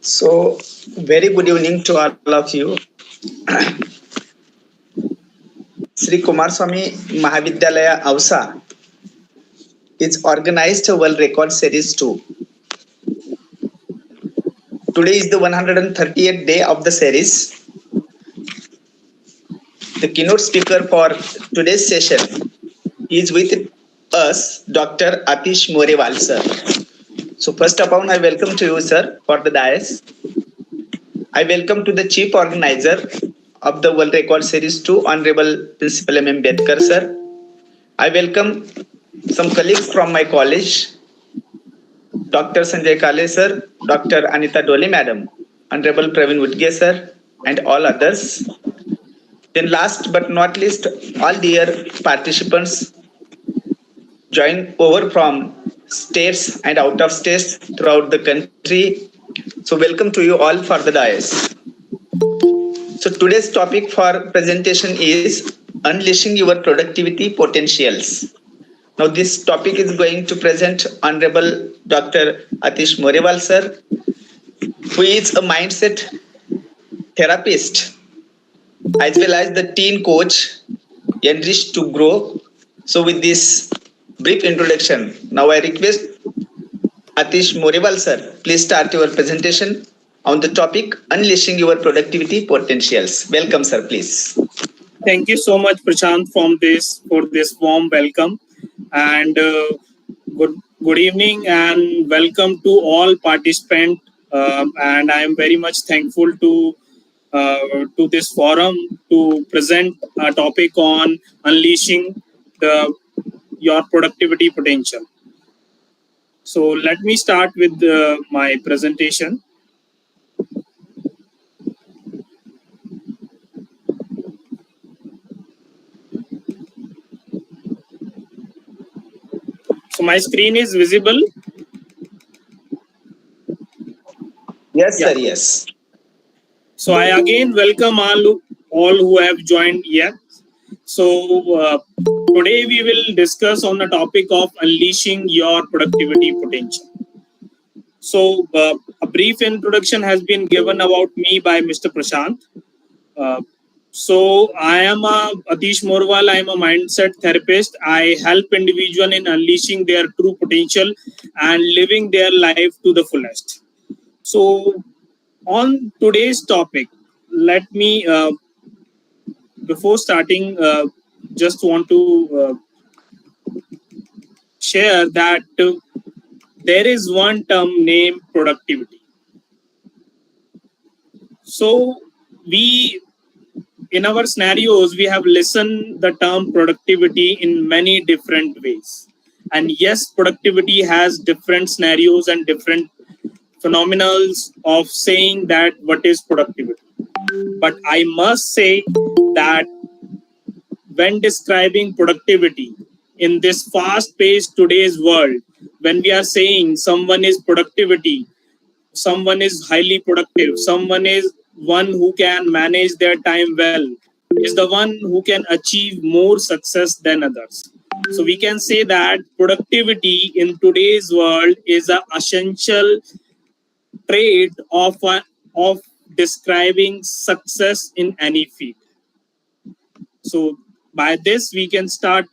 So, very good evening to all of you. Shri Kumarswami Mahavidyalaya Ausa is organized a World Record Series 2. Today is the 130th day of the series. The keynote speaker for today's session is with us, Dr. Atish Morewal, sir. So, first of all, I welcome to you, sir, for the dais. I welcome to the chief organizer of the World Record Series 2, Honorable Principal M. Bedkar, sir. I welcome some colleagues from my college, Dr. Sanjay Kale, sir, Dr. Anita Dole, madam, Honorable Praveen Woodge, sir, and all others. Then last but not least, all dear participants join over from states and out of states throughout the country. So welcome to you all for the dais. So today's topic for presentation is unleashing your productivity potentials. Now this topic is going to present Honorable Dr. Atish Morewal, sir, who is a mindset therapist as well as the teen coach, Enrich to grow. So with this brief introduction, now I request Atish Morewal, sir, please start your presentation on the topic unleashing your productivity potentials. Welcome, sir, please. Thank you so much, Prashant, for this warm welcome, and good evening and welcome to all participants. And I am very much thankful to this forum to present a topic on unleashing your productivity potential. So let me start with my presentation. So my screen is visible? Yes, sir, yes. So I again welcome all who have joined here. So today we will discuss on the topic of unleashing your productivity potential. So a brief introduction has been given about me by Mr. Prashant. So I am Atish Morewal. I am a mindset therapist. I help individuals in unleashing their true potential and living their life to the fullest. So on today's topic, let me, before starting, just want to share that there is one term named productivity. So in our scenarios, we have listened the term productivity in many different ways. And yes, productivity has different scenarios and different phenomenals of saying that what is productivity. But I must say that when describing productivity in this fast-paced today's world, when we are saying someone is productivity, someone is highly productive, someone is one who can manage their time well, is the one who can achieve more success than others. So we can say that productivity in today's world is an essential trait of describing success in any field. So by this we can start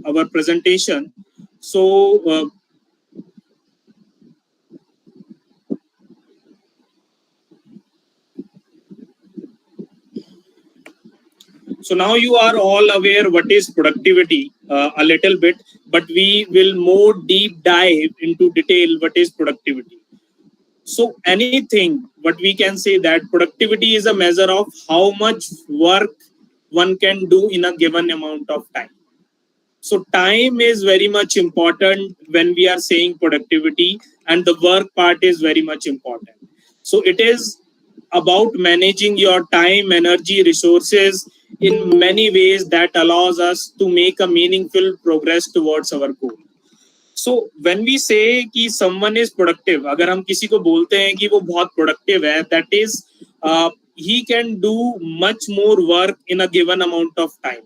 our presentation. So So now you are all aware what is productivity a little bit, but we will more deep dive into detail what is productivity. So anything, what we can say that productivity is a measure of how much work one can do in a given amount of time. So time is very much important when we are saying productivity, and the work part is very much important. So it is about managing your time, energy, resources in many ways that allows us to make a meaningful progress towards our goal. So when we say कि someone is productive, अगर हम किसी को बोलते हैं कि वो बहुत productive है, that is he can do much more work in a given amount of time.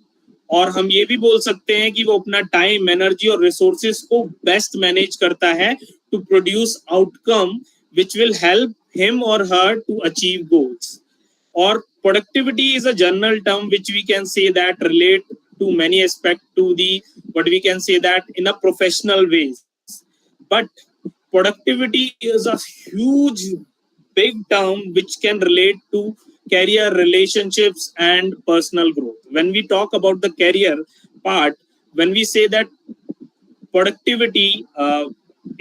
और हम ये भी बोल सकते हैं कि वो अपना टाइम, एनर्जी और रिसोर्सेज को बेस्ट मैनेज करता है to produce outcome which will help him or her to achieve goals. Or productivity is a general term which we can say that relate to many aspects to the what we can say that in a professional ways. But productivity is a huge big term which can relate to career, relationships and personal growth. When we talk about the career part, when we say that productivity,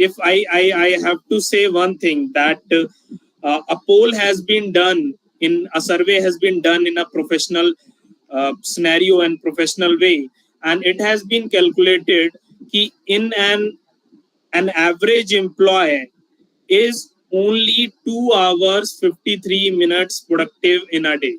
if I have to say one thing, that a poll has been done in a survey has been done in a professional scenario and professional way, and it has been calculated कि in an average employee is only 2 hours 53 minutes productive in a day.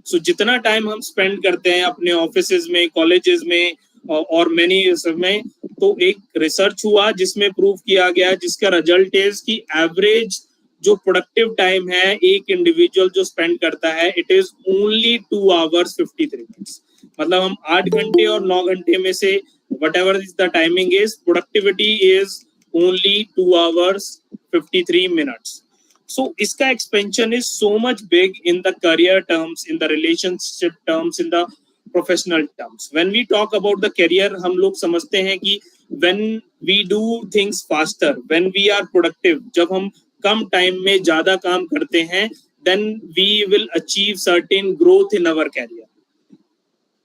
सो जितना time हम spend करते हैं अपने offices में, colleges में और many में, तो एक रिसर्च हुआ जिसमें प्रूव किया गया, जिसका रिजल्ट इज कि एवरेज जो प्रोडक्टिव टाइम है एक इंडिविजुअल जो स्पेंड करता है, it is only 2 hours 53 minutes. मतलब हम 8 घंटे और 9 घंटे में से whatever is the timing is, productivity is only 2 hours 53 minutes. So iska expansion is so much big in the career terms, in the relationship terms, in the professional terms. When we talk about the career, हम लोग समझते हैं कि when we do things faster, when we are productive, जब हम कम time में ज्यादा काम करते हैं, then we will achieve certain growth in our career.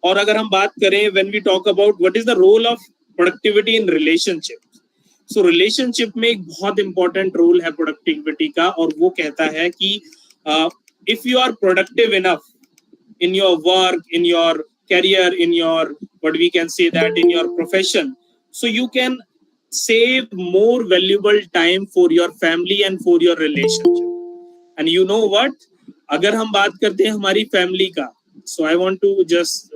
और अगर हम बात करें when we talk about what is the role of productivity in relationship, so relationship में एक बहुत इंपॉर्टेंट रोल है प्रोडक्टिविटी का, और वो कहता है कि if you are productive enough in your work, in your career, in your what we can say that in your profession, so you can save more valuable time for your family and for your relationship. And you know what, अगर हम बात करते हैं हमारी family का, so I want to just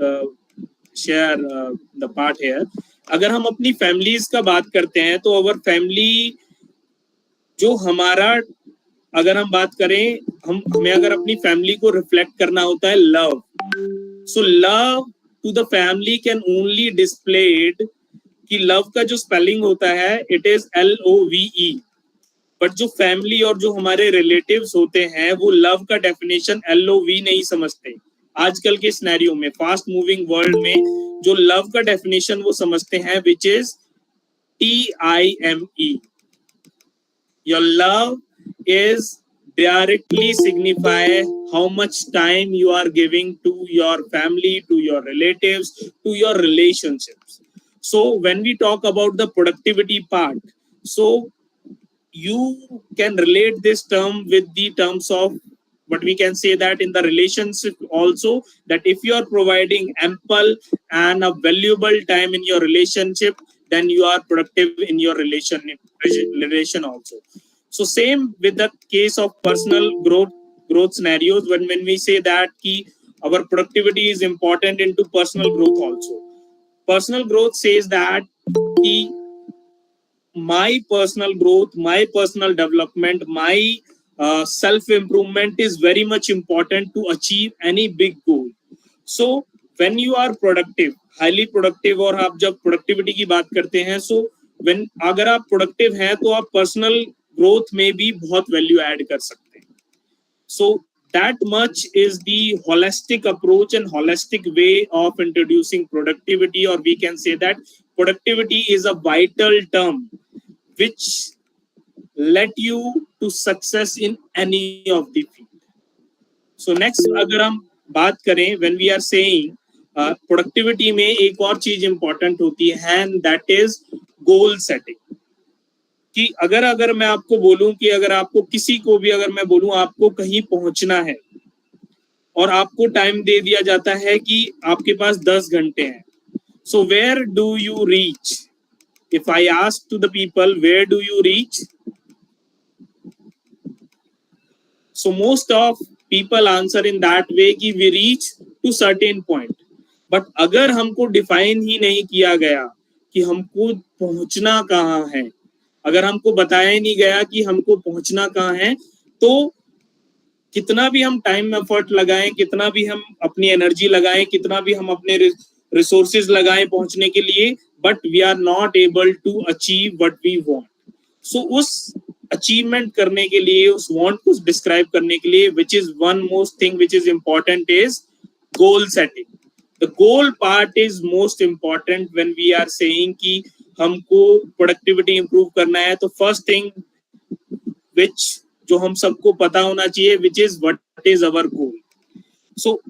share the part here. अगर हम अपनी फैमिलीज का बात करते हैं तो अवर फैमिली जो हमारा, अगर हम बात करें, हमें अगर अपनी फैमिली को रिफ्लेक्ट करना होता है love, so love to the family can only displayed, कि लव का जो स्पेलिंग होता है इट इज LOVE, बट जो फैमिली और जो हमारे रिलेटिव्स होते हैं वो लव का डेफिनेशन LOV नहीं समझते. आजकल के सिनेरियो में, फास्ट मूविंग वर्ल्ड में, जो लव का डेफिनेशन वो समझते हैं which is TIME. Your love is directly signify how much time you are giving to your family, to your relatives, to your relationships. So when we talk about the productivity part, so you can relate this term with the terms of what we can say that in the relationship also, that if you are providing ample and a valuable time in your relationship, then you are productive in your relation also. So same with the case of personal growth scenarios, when we say that ki our productivity is important into personal growth also. Personal growth says that ki my personal growth, my personal development, my self improvement is very much important to achieve any big goal. So when you are productive, highly productive, और आप जब productivity की बात करते हैं, so when अगर आप productive हैं तो आप personal growth में भी बहुत value add कर सकते हैं. So that much is the holistic approach and holistic way of introducing productivity, or we can say that productivity is a vital term which led you to success in any of the field. So next अगर हम बात करें, when we are saying productivity में एक और चीज important होती है, and that is goal setting. कि अगर मैं आपको बोलूं कि अगर आपको किसी को भी अगर मैं बोलूं आपको कहीं पहुंचना है और आपको टाइम दे दिया जाता है कि आपके पास 10 घंटे हैं, so where do you reach? If I ask to the people, where do you reach? So most of people answer in that way कि we reach to certain point. But अगर हमको define ही नहीं किया गया कि हमको पहुंचना कहाँ है, अगर हमको बताया नहीं गया कि हमको पहुंचना कहाँ है, तो कितना भी हम टाइम एफर्ट लगाएं, कितना भी हम अपनी एनर्जी लगाएं, कितना भी हम अपने रिसोर्सेज लगाएं पहुंचने के लिए, but we are not able to achieve what we want. So उस अचीवमेंट करने के लिए, उस वांट को डिस्क्राइब करने के लिए, which is one most thing which is important is goal setting. The goal part is most important when we are saying कि हमको प्रोडक्टिविटी इंप्रूव करना है. तो फर्स्ट थिंग विच जो हम सबको पता होना चाहिए, which is what is our goal. So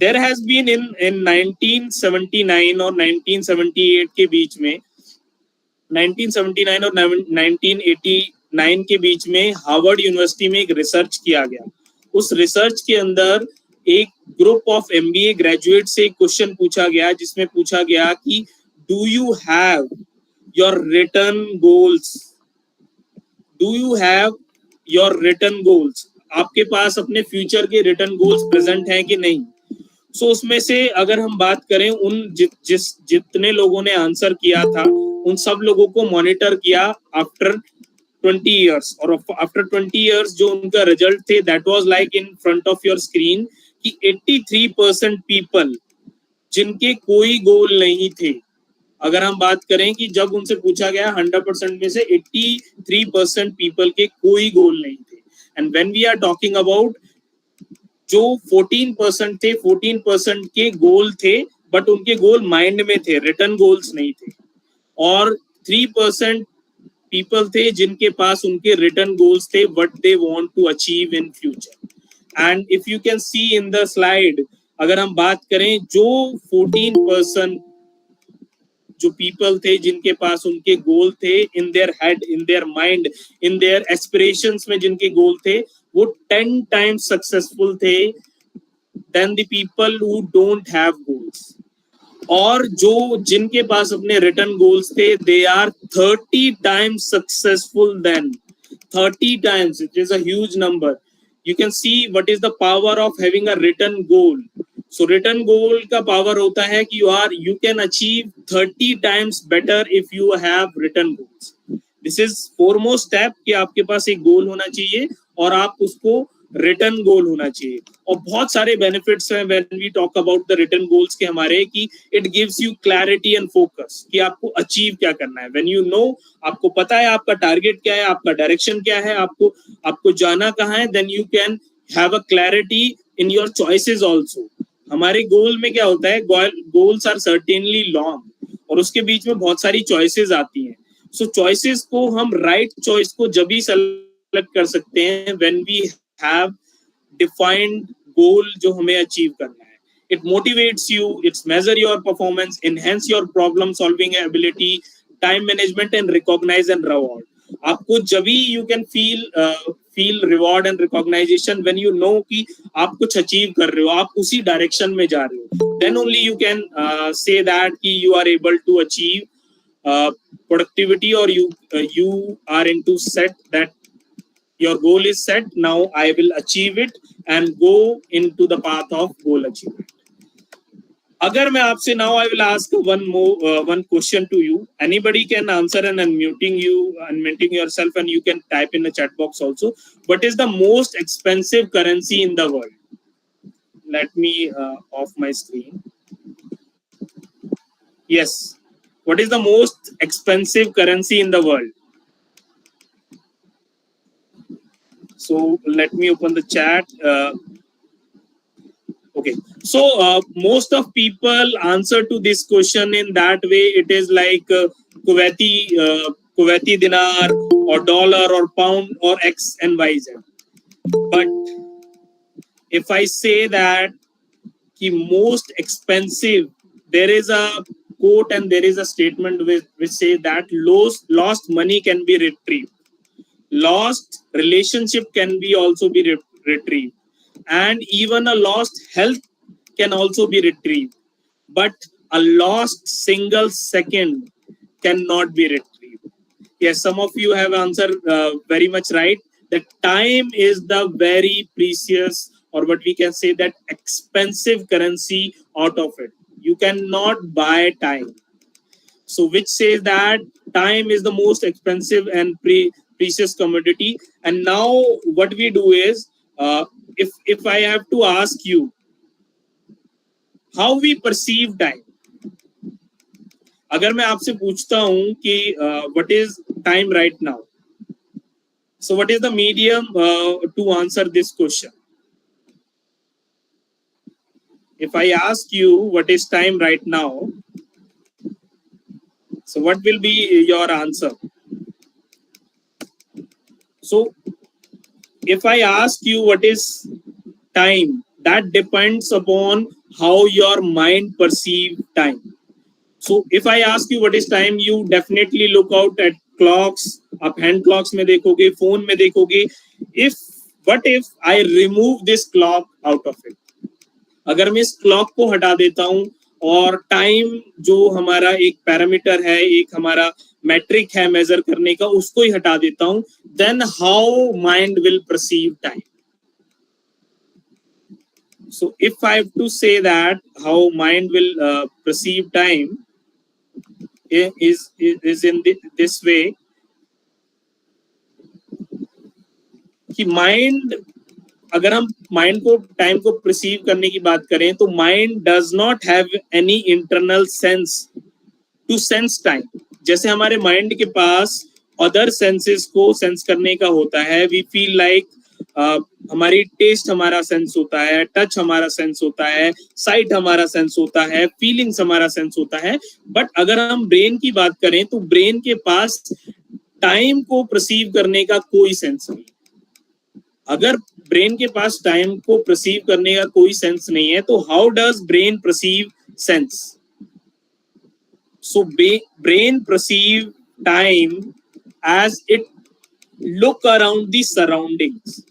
there has been in 1979 और 1978 के बीच में, 1979 और 1989 के बीच में हार्वर्ड यूनिवर्सिटी में एक रिसर्च किया गया. उस रिसर्च के अंदर एक ग्रुप ऑफ एमबीए ग्रेजुएट से एक क्वेश्चन पूछा गया, जिसमें पूछा गया कि do you have your written goals, do you have your written goals, आपके पास अपने फ्यूचर के रिटन गोल्स प्रेजेंट हैं कि नहीं. सो उसमें से अगर हम बात करें, उन जितने लोगों ने आंसर किया था, उन सब लोगों को मॉनिटर किया आफ्टर 20 years, और आफ्टर 20 years जो उनका रिजल्ट थे, that was like in front of your screen, कि 83% पीपल जिनके कोई गोल नहीं थे. अगर हम बात करें कि जब उनसे पूछा गया 100% में से 83% पीपल के कोई गोल नहीं थे. And when we are talking about जो 14% थे, 14% के गोल थे, बट उनके गोल माइंड में थे, रिटन गोल्स नहीं थे. और 3% पीपल थे जिनके पास उनके रिटन गोल्स थे, what they want to achieve in future. And if you can see in the slide, अगर हम बात करें, जो 14% जो पीपल थे जिनके पास उनके गोल थे, in their head, in their mind, in their aspirations में जिनके गोल थे, वो 10 टाइम्स सक्सेसफुल थे then the people who don't have goals. और जो जिनके पास अपने रिटन गोल्स थे, they are 30 times successful then, 30 times. It is a huge number. You can see what is the power of having a written goal. So written goal का power होता है कि you can achieve 30 times better if you have written goals. This is foremost step कि आपके पास एक गोल होना चाहिए और आप उसको रिटर्न गोल होना चाहिए. और बहुत सारे बेनिफिट्स हैं when we talk about the return goals के हमारे, कि it gives you clarity and focus कि आपको अचीव क्या करना है. व्हेन यू नो, आपको पता है आपका टारगेट क्या है, आपका डायरेक्शन क्या है, आपको जाना कहाँ है, then you can have a clarity in your choices also. हमारे गोल में क्या होता है, गोल्स आर सर्टेनली लॉन्ग और उसके बीच में बहुत सारी चॉइसेस आती हैं. सो चॉइसेस को हम राइट चॉइस को जब भी सेलेक्ट कर सकते हैं when we have defined goal जो हमें अचीव करना है. It motivates you, it's measure your performance, enhance your problem solving ability, time management and recognize and reward. आपको जब भी you can feel reward and recognition when you know कि आप कुछ अचीव कर रहे हो, आप उसी डायरेक्शन में जा रहे हो, then only you can say that कि you are able to achieve productivity, or you are into set that your goal is set, now I will achieve it and go into the path of goal achievement. Agar मैं आपसे, now I will ask one question to you. Anybody can answer, and unmuting yourself, and you can type in the chat box also. What is the most expensive currency in the world? Let me off my screen. Yes, what is the most expensive currency in the world? So let me open the chat. Okay, so most of people answer to this question in that way. It is like Kuwaiti dinar or dollar or pound or X and Y Z. But if I say that the most expensive, there is a quote and there is a statement which say that lost money can be retrieved, lost relationship can be also be retrieved, and even a lost health can also be retrieved, but a lost single second cannot be retrieved. Yes, some of you have answered very much right, that time is the very precious, or what we can say, that expensive currency out of it. You cannot buy time. So which says that time is the most expensive and precious commodity. And now what we do is, if I have to ask you how we perceive time, अगर मैं आपसे पूछता हूं कि what is time right now, So what is the medium to answer this question? If I ask you what is time right now, so what will be your answer? So if I ask you what is time, that depends upon how your mind perceive time. So if I ask you what is time, you definitely look out at clocks. आप hand clocks में देखोगे, phone में देखोगे. If what if I remove this clock out of it? अगर मैं इस clock को हटा देता हूं और टाइम जो हमारा एक पैरामीटर है, एक हमारा मैट्रिक है मेजर करने का, उसको ही हटा देता हूं, then how mind will perceive time. So if I have to say that how mind will perceive time is in this way कि माइंड, अगर हम माइंड को टाइम को परसीव करने की बात करें तो mind does not have any internal sense to sense time. जैसे हमारे माइंड के पास अदर सेंसेस को सेंस करने का होता है. वी फील लाइक हमारी टेस्ट हमारा सेंस होता है, टच हमारा सेंस होता है, साइट हमारा सेंस होता है, फीलिंग्स हमारा सेंस होता है. बट अगर हम ब्रेन की बात करें तो ब्रेन के पास टाइम को परसीव करने का कोई सेंस नहीं. अगर ब्रेन के पास टाइम को परसीव करने का कोई सेंस नहीं है तो how does brain perceive sense? So brain perceive time as it look around the surroundings.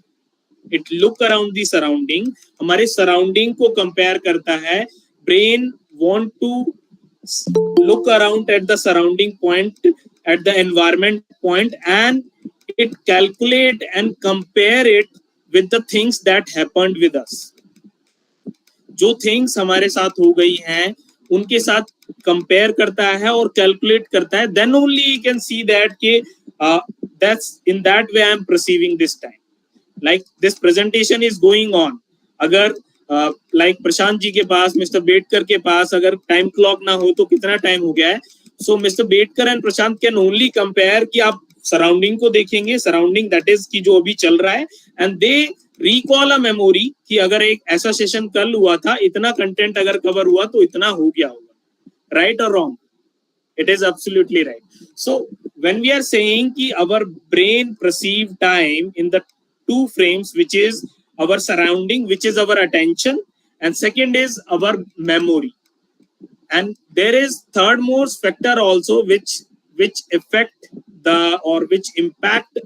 It look around the surrounding. हमारे surrounding को compare करता है. Brain want to look around at the surrounding point, at the environment point, and it calculate and compare it with the things that happened with us. जो things हमारे साथ हो गई हैं उनके साथ कंपेयर करता है और कैलकुलेट करता है. Then only you can see that कि that's in that way I am perceiving this time. Like this presentation is going on. अगर लाइक प्रशांत जी के पास, मिस्टर बेटकर के पास अगर टाइम क्लॉक ना हो तो कितना टाइम हो गया है. So mister Betkar and Prashant can only compare कि आप सराउंडिंग को देखेंगे, सराउंडिंग दैट इज की जो अभी चल रहा है, and they recall a memory कि अगर एक ऐसा सेशन कल हुआ था, इतना कंटेंट अगर कवर हुआ तो इतना हो गया होगा. राइट और wrong? It is absolutely right. So when we are saying कि our brain perceive time in the two frames, which is our surrounding, which is our attention, and second is our memory. And there is third most factor also which affect the or which impact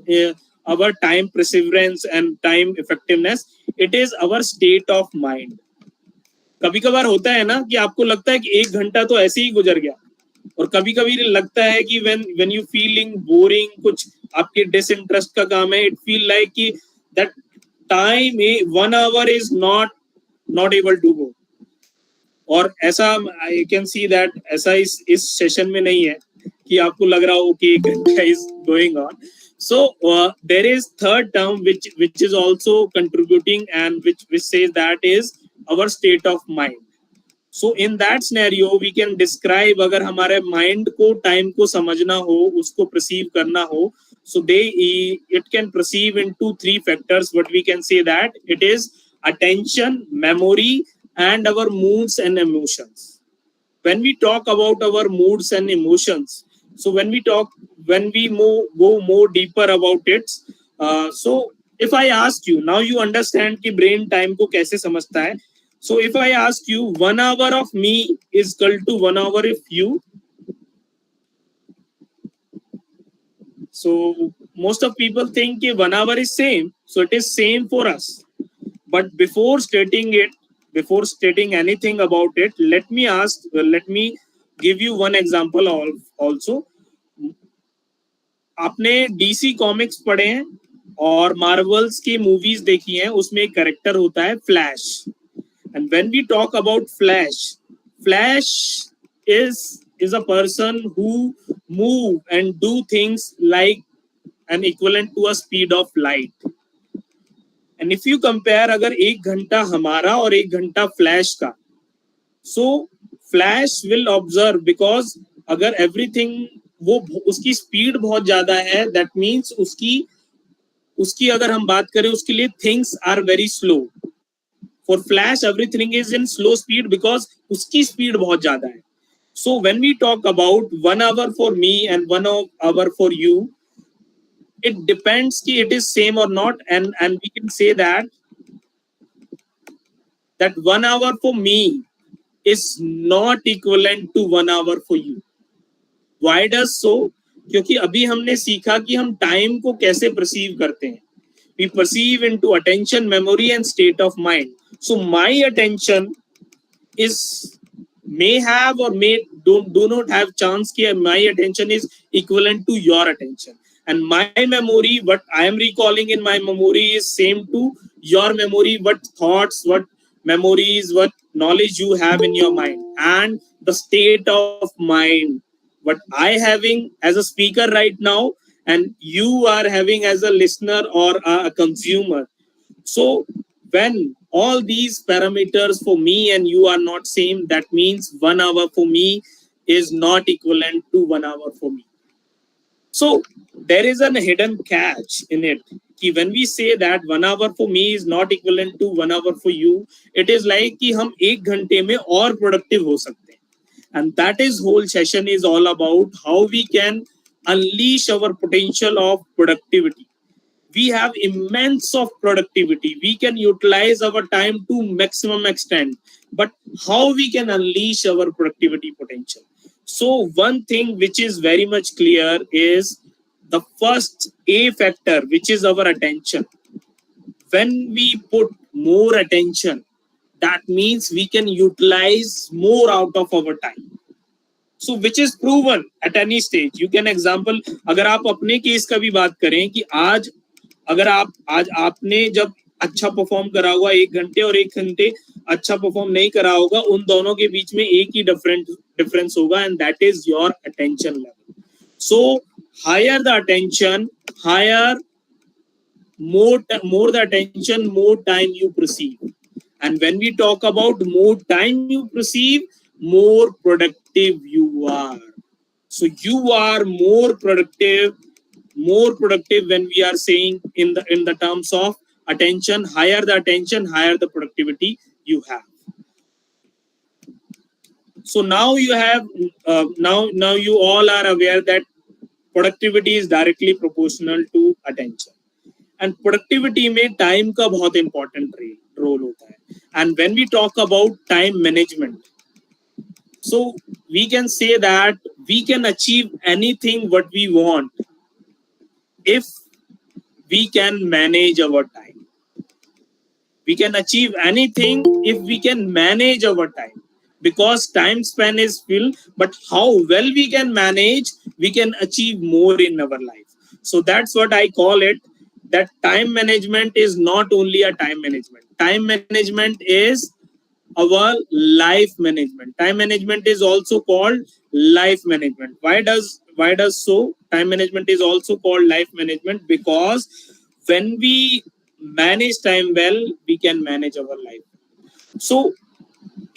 our time perseverance and time effectiveness. It is our state of mind. कभी कभार होता है ना कि आपको लगता है कि 1 घंटा तो ऐसे ही गुजर गया, और कभी कभी लगता है कि when you feeling boring, कुछ आपके डिसइंटरेस्ट का काम है, it feel like कि that time 1 hour is not able to go. और ऐसा आई कैन सी दैट ऐसा इस सेशन में नहीं है कि आपको लग रहा हो कि 1 घंटा is going on. So there is third term which is also contributing and which says that is our state of mind. So in that scenario we can describe, अगर हमारे mind को time को समझना हो, उसको perceive करना हो, so it can perceive into 3 factors. What we can say that it is attention, memory, and our moods and emotions. When we talk about our moods and emotions, so when we go more deeper about it, so if I ask you, now you understand कि brain time को कैसे समझता है. So if I ask you 1 hour of me is equal to 1 hour of you, so most of people think कि 1 hour is same, so it is same for us. But before stating anything about it, let me give you one example also. आपने DC comics पढ़े हैं और Marvels की movies देखी हैं, उसमें एक कैरेक्टर होता है flash. And when we talk about Flash is a person who move and do things like an equivalent to a speed of light. And if you compare अगर 1 घंटा हमारा और 1 घंटा फ्लैश का, so Flash will observe, because अगर everything वो उसकी speed बहुत ज्यादा है, that means उसकी उसकी अगर हम बात करें, उसके लिए things are very slow. For Flash everything is in slow speed because उसकी स्पीड बहुत ज्यादा है. So when we talk about 1 hour for me and 1 hour for you, it depends ki it is same or not, and we can say that 1 hour for me is not equivalent to 1 hour for you. Why does so? क्योंकि अभी हमने सीखा कि हम time को कैसे perceive करते हैं. We perceive into attention, memory and state of mind. So my attention is may have or may do not have chance ki my attention is equivalent to your attention, and my memory, what I am recalling in my memory is same to your memory, what thoughts, what memories, what knowledge you have in your mind, and the state of mind what I having as a speaker right now and you are having as a listener or a consumer. So when all these parameters for me and you are not same, that means 1 hour for me is not equivalent to 1 hour for me. So there is a hidden catch in it. Ki when we say that 1 hour for me is not equivalent to 1 hour for you, it is like कि हम 1 घंटे में और productive हो सकते हैं. And that is whole session is all about how we can unleash our potential of productivity. We have immense of productivity, we can utilize our time to maximum extent, but how we can unleash our productivity potential? So one thing which is very much clear is the first A factor, which is our attention. When we put more attention, that means we can utilize more out of our time. So which is proven at any stage. You can example, अगर आप अपने case का भी बात करें कि आज अगर आज आपने जब अच्छा परफॉर्म करा होगा 1 घंटे और 1 घंटे अच्छा परफॉर्म नहीं करा होगा, उन दोनों के बीच में एक ही डिफरेंस होगा, and that is your attention level. So higher the attention, higher more the attention, more time you perceive. And when we talk about more time you perceive, more productive you are. So you are more productive when we are saying in the terms of attention. Higher the attention, higher the productivity you have. So now you have now you all are aware that productivity is directly proportional to attention. And productivity में time का बहुत important role होता है. And when we talk about time management, so we can say that we can achieve anything what we want if we can manage our time. We can achieve anything if we can manage our time, because time span is filled, but how well we can manage, we can achieve more in our life. So that's what I call it, that time management is not only a time management. Time management is our life management. Time management is also called life management. Why does so? Time management is also called life management because when we manage time well, we can manage our life. So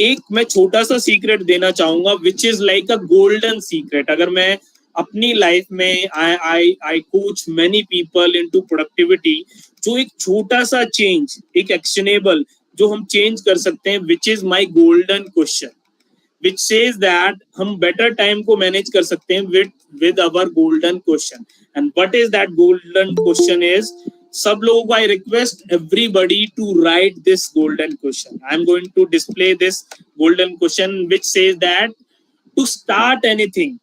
एक मैं छोटा सा secret देना चाहूंगा which is like a golden secret. अगर मैं अपनी life में आई coach many people into productivity, जो एक छोटा सा चेंज, एक एक्शनेबल जो हम चेंज कर सकते हैं, which is my golden question, which says that हम better time को manage कर सकते हैं with our golden question. And what is that golden question is? सब लोगों को I request everybody to write this golden question. I am going to display this golden question which says that to start anything,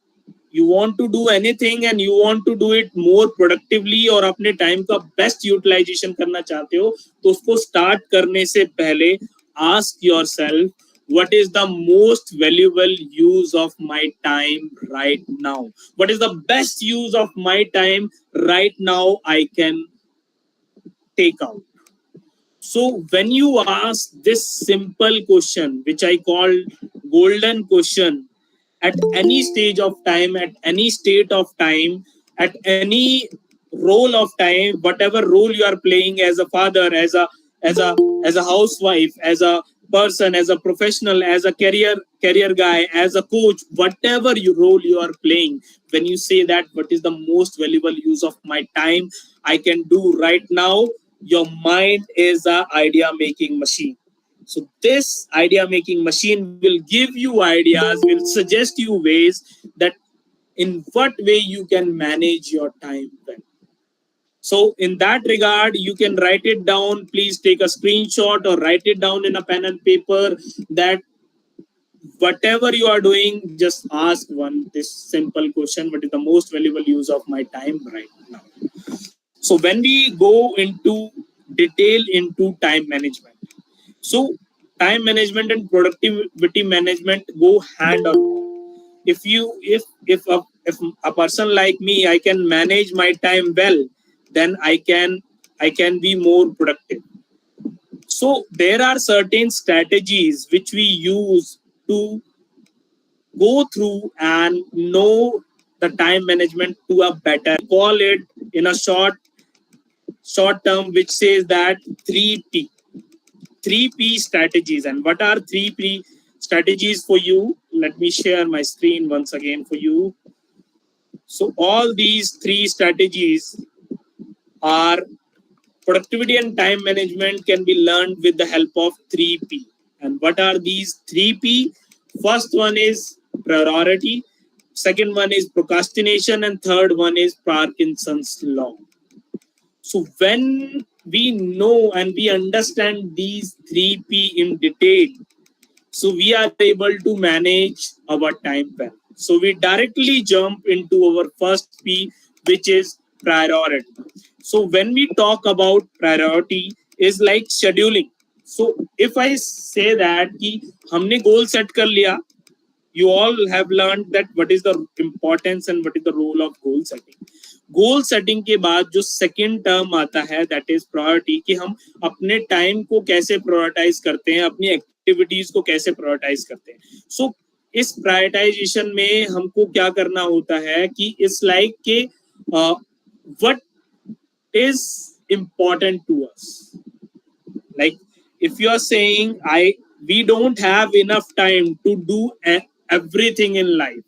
you want to do anything and you want to do it more productively और अपने time का best utilisation करना चाहते हो, तो उसको start करने से पहले ask yourself, what is the most valuable use of my time right now? What is the best use of my time right now I can take out? So when you ask this simple question, which I call golden question, at any stage of time, at any state of time, at any role of time, whatever role you are playing as a father, as a housewife, as a person, as a professional, as a career guy, as a coach, whatever you role you are playing, when you say that what is the most valuable use of my time I can do right now, your mind is a idea making machine. So this idea making machine will give you ideas, will suggest you ways that in what way you can manage your time well. So in that regard, you can write it down. Please take a screenshot or write it down in a pen and paper, that whatever you are doing, just ask one this simple question: what is the most valuable use of my time right now? So when we go into detail into time management, so time management and productivity management go hand on hand. If a person like me, I can manage my time well, then I can be more productive. So there are certain strategies which we use to go through and know the time management to a better. Call it in a short term, which says that 3P. 3P strategies. And what are 3P strategies for you? Let me share my screen once again for you. So all these three strategies are productivity and time management can be learned with the help of 3P. And what are these 3P? First one is priority, second one is procrastination, and third one is Parkinson's law. So when we know and we understand these 3P in detail, so we are able to manage our time well. So we directly jump into our first P, which is priority. So when we talk about priority, is like scheduling. So if I say that कि हमने goal set कर लिया, you all have learned that what is the importance and what is the role of goal setting. Goal setting के बाद जो second term आता है, that is priority, कि हम अपने टाइम को कैसे प्रायोरिटाइज करते हैं, अपनी एक्टिविटीज को कैसे प्रायोरिटाइज करते हैं. सो इस प्रायोरिटाइजेशन में हमको क्या करना होता है कि इट्स लाइक के what is important to us. Like if you are saying we don't have enough time to do everything in life,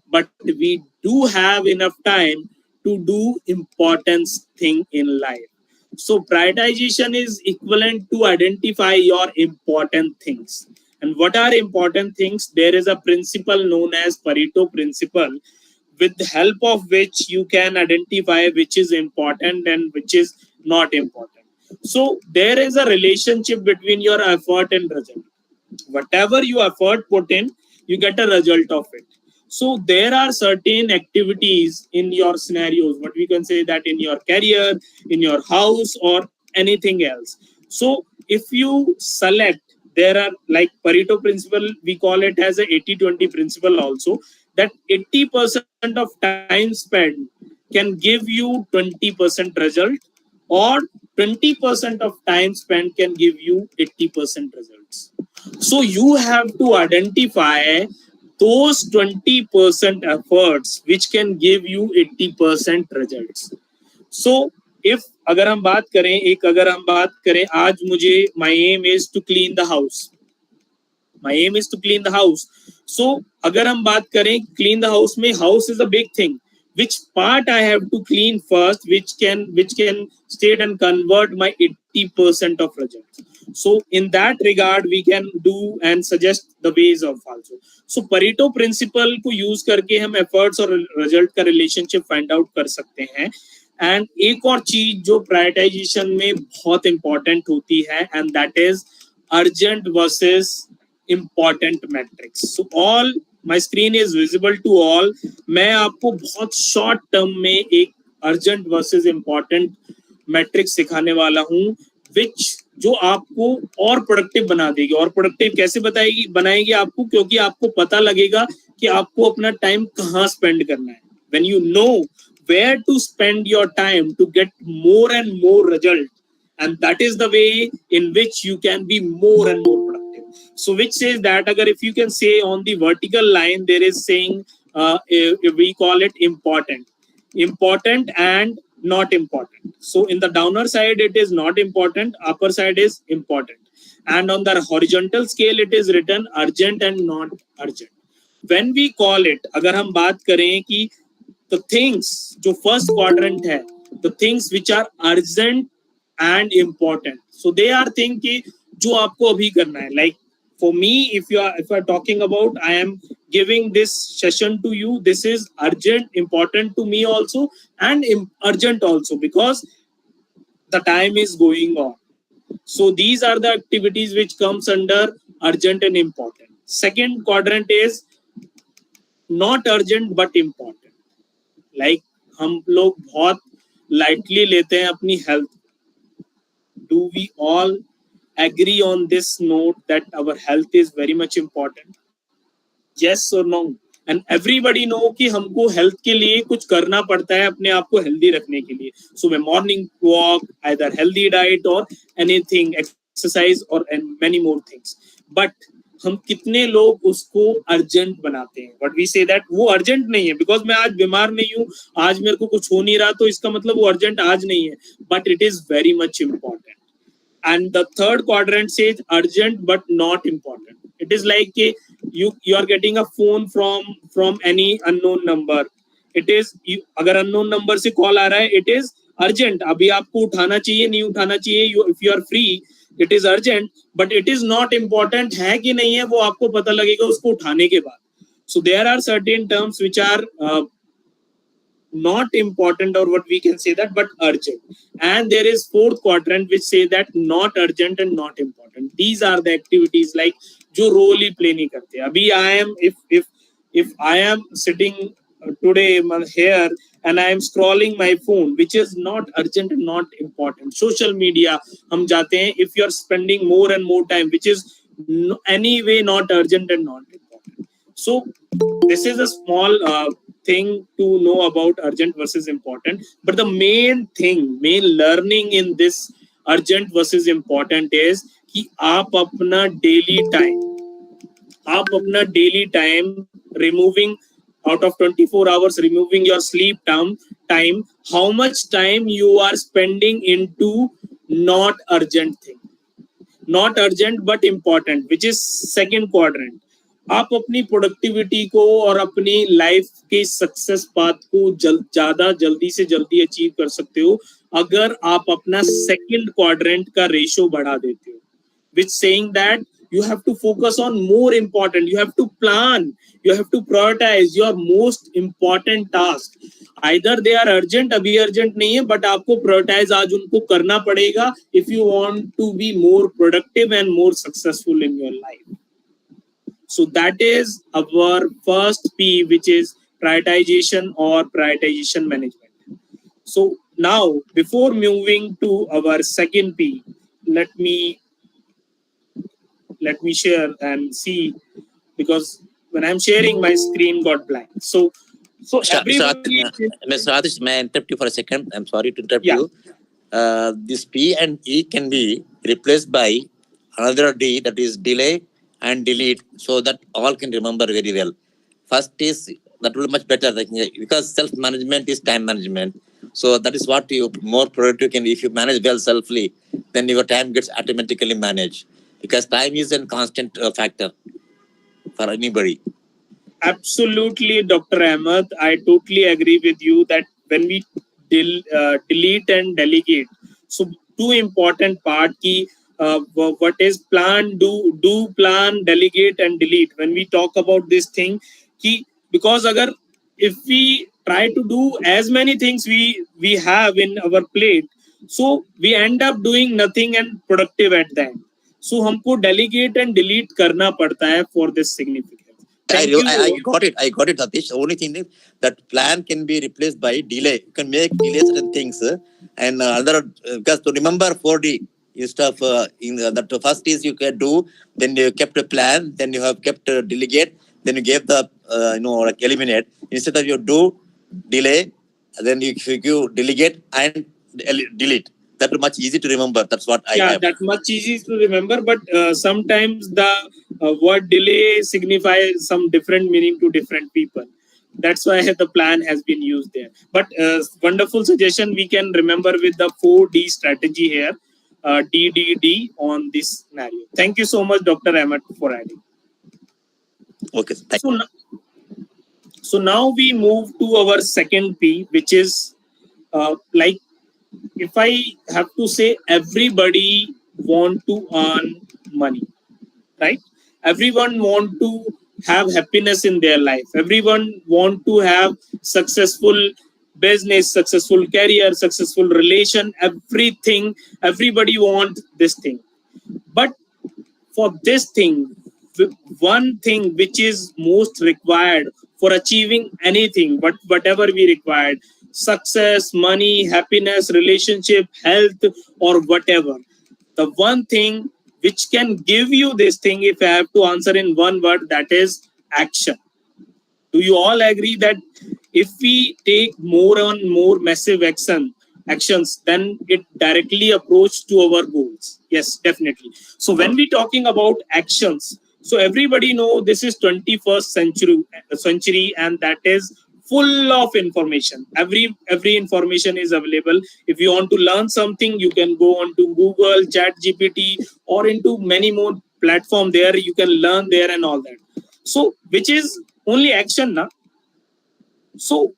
but we do have enough time to do important thing in life. So prioritization is equivalent to identify your important things. And what are important things? There is a principle known as Pareto principle, with the help of which you can identify which is important and which is not important. So there is a relationship between your effort and result. Whatever you effort put in, you get a result of it. So there are certain activities in your scenarios, what we can say that in your career, in your house, or anything else. So if you select, there are like Pareto principle, we call it as a 80-20 principle also, that 80% of time spent can give you 20% result, or 20% of time spent can give you 80% results. So you have to identify those 20% efforts which can give you 80% results. So if अगर हम बात करें आज मुझे my aim is to clean the house. My aim is to clean the house. So अगर हम बात करें clean the house में, house is a big thing. Which part I have to clean first, which can state and convert my 80% of results. So in that regard, we can do and suggest the ways of also. So Pareto principle को use करके हम efforts और result का relationship find out कर सकते हैं. And एक और चीज जो prioritization में बहुत important होती है, and that is urgent versus important metrics. So all my screen is visible to all. मैं आपको बहुत short term में एक urgent versus important metrics सिखाने वाला हूँ, which जो आपको और प्रोडक्टिव बना देगी. और प्रोडक्टिव कैसे बनाएगी आपको, क्योंकि आपको पता लगेगा कि आपको अपना टाइम कहाँ स्पेंड करना है. When you know where to spend your time to get more and more result, and that is the way in which you can be more and more productive. So which says that agar if you can say on the vertical line there is saying we call it important and not important. So in the downer side, it is not important. Upper side is important. And on the horizontal scale, it is written urgent and not urgent. When we call it, अगर हम बात करें कि the things जो first quadrant है, the things which are urgent and important. So they are things कि जो आपको अभी करना है. Like for me, if you are talking about, I am giving this session to you. This is urgent, important to me also, and urgent also, because the time is going on. So these are the activities which comes under urgent and important. Second quadrant is not urgent but important. Like हम लोग बहुत lightly लेते हैं अपनी health. Do we all agree on this note that our health is very much important? Yes or no? And everybody know कि हमको health के लिए कुछ करना पड़ता है अपने आप को healthy रखने के लिए. So morning walk, either healthy diet or anything, exercise or and many more things. But हम कितने लोग उसको अर्जेंट बनाते हैं. But we say that वो अर्जेंट नहीं है, because मैं आज बीमार नहीं हूँ, आज मेरे को कुछ हो नहीं रहा, तो इसका मतलब वो अर्जेंट आज नहीं है. But it is very much important. And the third quadrant says urgent but not important. It is like you are getting a phone from any unknown number. It is अगर unknown number से call आ रहा है, it is urgent. अभी आपको उठाना चाहिए, नहीं उठाना चाहिए. If you are free, it is urgent, but it is not important. है कि नहीं है वो आपको पता लगेगा उसको उठाने के बाद. So there are certain terms which are not important, or what we can say that, but urgent. And there is fourth quadrant which say that not urgent and not important. These are the activities like जो role ही play नहीं करते. अभी I am if I am sitting today here and I am scrolling my phone, which is not urgent and not important. Social media हम जाते हैं. If you are spending more and more time, which is anyway not urgent and not important. So this is a small thing to know about urgent versus important. But the main learning in this urgent versus important is कि आप अपना daily time removing out of 24 hours, removing your sleep time, how much time you are spending into not urgent thing. Not urgent but important, which is second quadrant. आप अपनी productivity को और अपनी life के success path को ज्यादा जल्दी से जल्दी अचीव कर सकते हो अगर आप अपना सेकंड क्वाड्रेंट का रेशियो बढ़ा देते हो, which saying that you have to focus on more important, you have to plan, you have to prioritize your most important task. Either they are urgent, अभी urgent नहीं है, but आपको prioritize आज उनको करना पड़ेगा if you want to be more productive and more successful in your life. So that is our first P, which is prioritization or prioritization management. So now, before moving to our second P, let me share and see, because when I'm sharing, my screen got blank. So Mr. Atish, may I interrupt you for a second? I'm sorry to interrupt you. This P and E can be replaced by another D, that is delay and delete, so that all can remember very well. First is that will be much better, because self-management is time management. So that is what you more productive can. If you manage well selfly, then your time gets automatically managed, because time is a constant factor for anybody. Absolutely, Dr. Ahmed. I totally agree with you that when we delete and delegate, so two important part key. What is plan, do plan, delegate and delete. When we talk about this thing, because if we try to do as many things we have in our plate, so we end up doing nothing and productive at the end. So हमको delegate and delete करना पड़ता है for this significance. I got it, Atish. The only thing is that plan can be replaced by delay. You can make delay certain things and other, because to remember 4D stuff that first is you can do, then you kept a plan, then you have kept a delegate, then you gave the like eliminate. Instead of you do delay, then you delegate and delete. That is much easy to remember. That's what I have. That's much easy to remember, but sometimes the word delay signifies some different meaning to different people. That's why the plan has been used there. But wonderful suggestion. We can remember with the 4D strategy here, DDD on this scenario. Thank you so much, Dr. Ahmed, for adding. Okay. So now we move to our second P, which is like, if I have to say, everybody want to earn money, right? Everyone want to have happiness in their life. Everyone want to have successful business, successful career, successful relation, everything. Everybody want this thing. But for this thing, one thing which is most required for achieving anything, but whatever we required, success, money, happiness, relationship, health, or whatever, the one thing which can give you this thing, if I have to answer in one word, that is action. Do you all agree that if we take more and more massive actions, then it directly approach to our goals? Yes, definitely. So when we talking about actions, so everybody know this is 21st century, and that is full of information. Every information is available. If you want to learn something, you can go on to Google, Chat GPT, or into many more platform there. You can learn there and all that. So which is only action now. So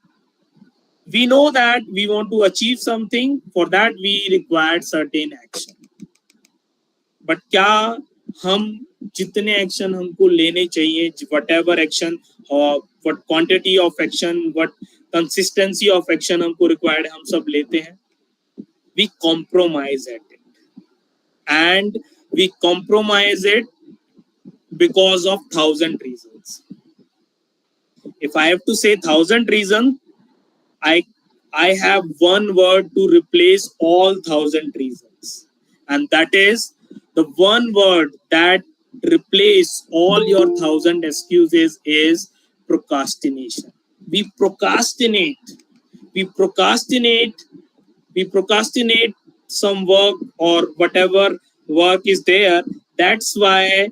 we know that we want to achieve something. For that we require certain action. But क्या हम जितने action हमको लेने चाहिए, whatever action or what quantity of action, what consistency of action हमको required, हम सब लेते हैं? We compromise at it, and we compromise it because of 1,000 reasons. If I have to say 1,000 reasons, I have one word to replace all 1,000 reasons, and that is the one word that replace all your 1,000 excuses is procrastination. We procrastinate. We procrastinate. We procrastinate some work or whatever work is there. That's why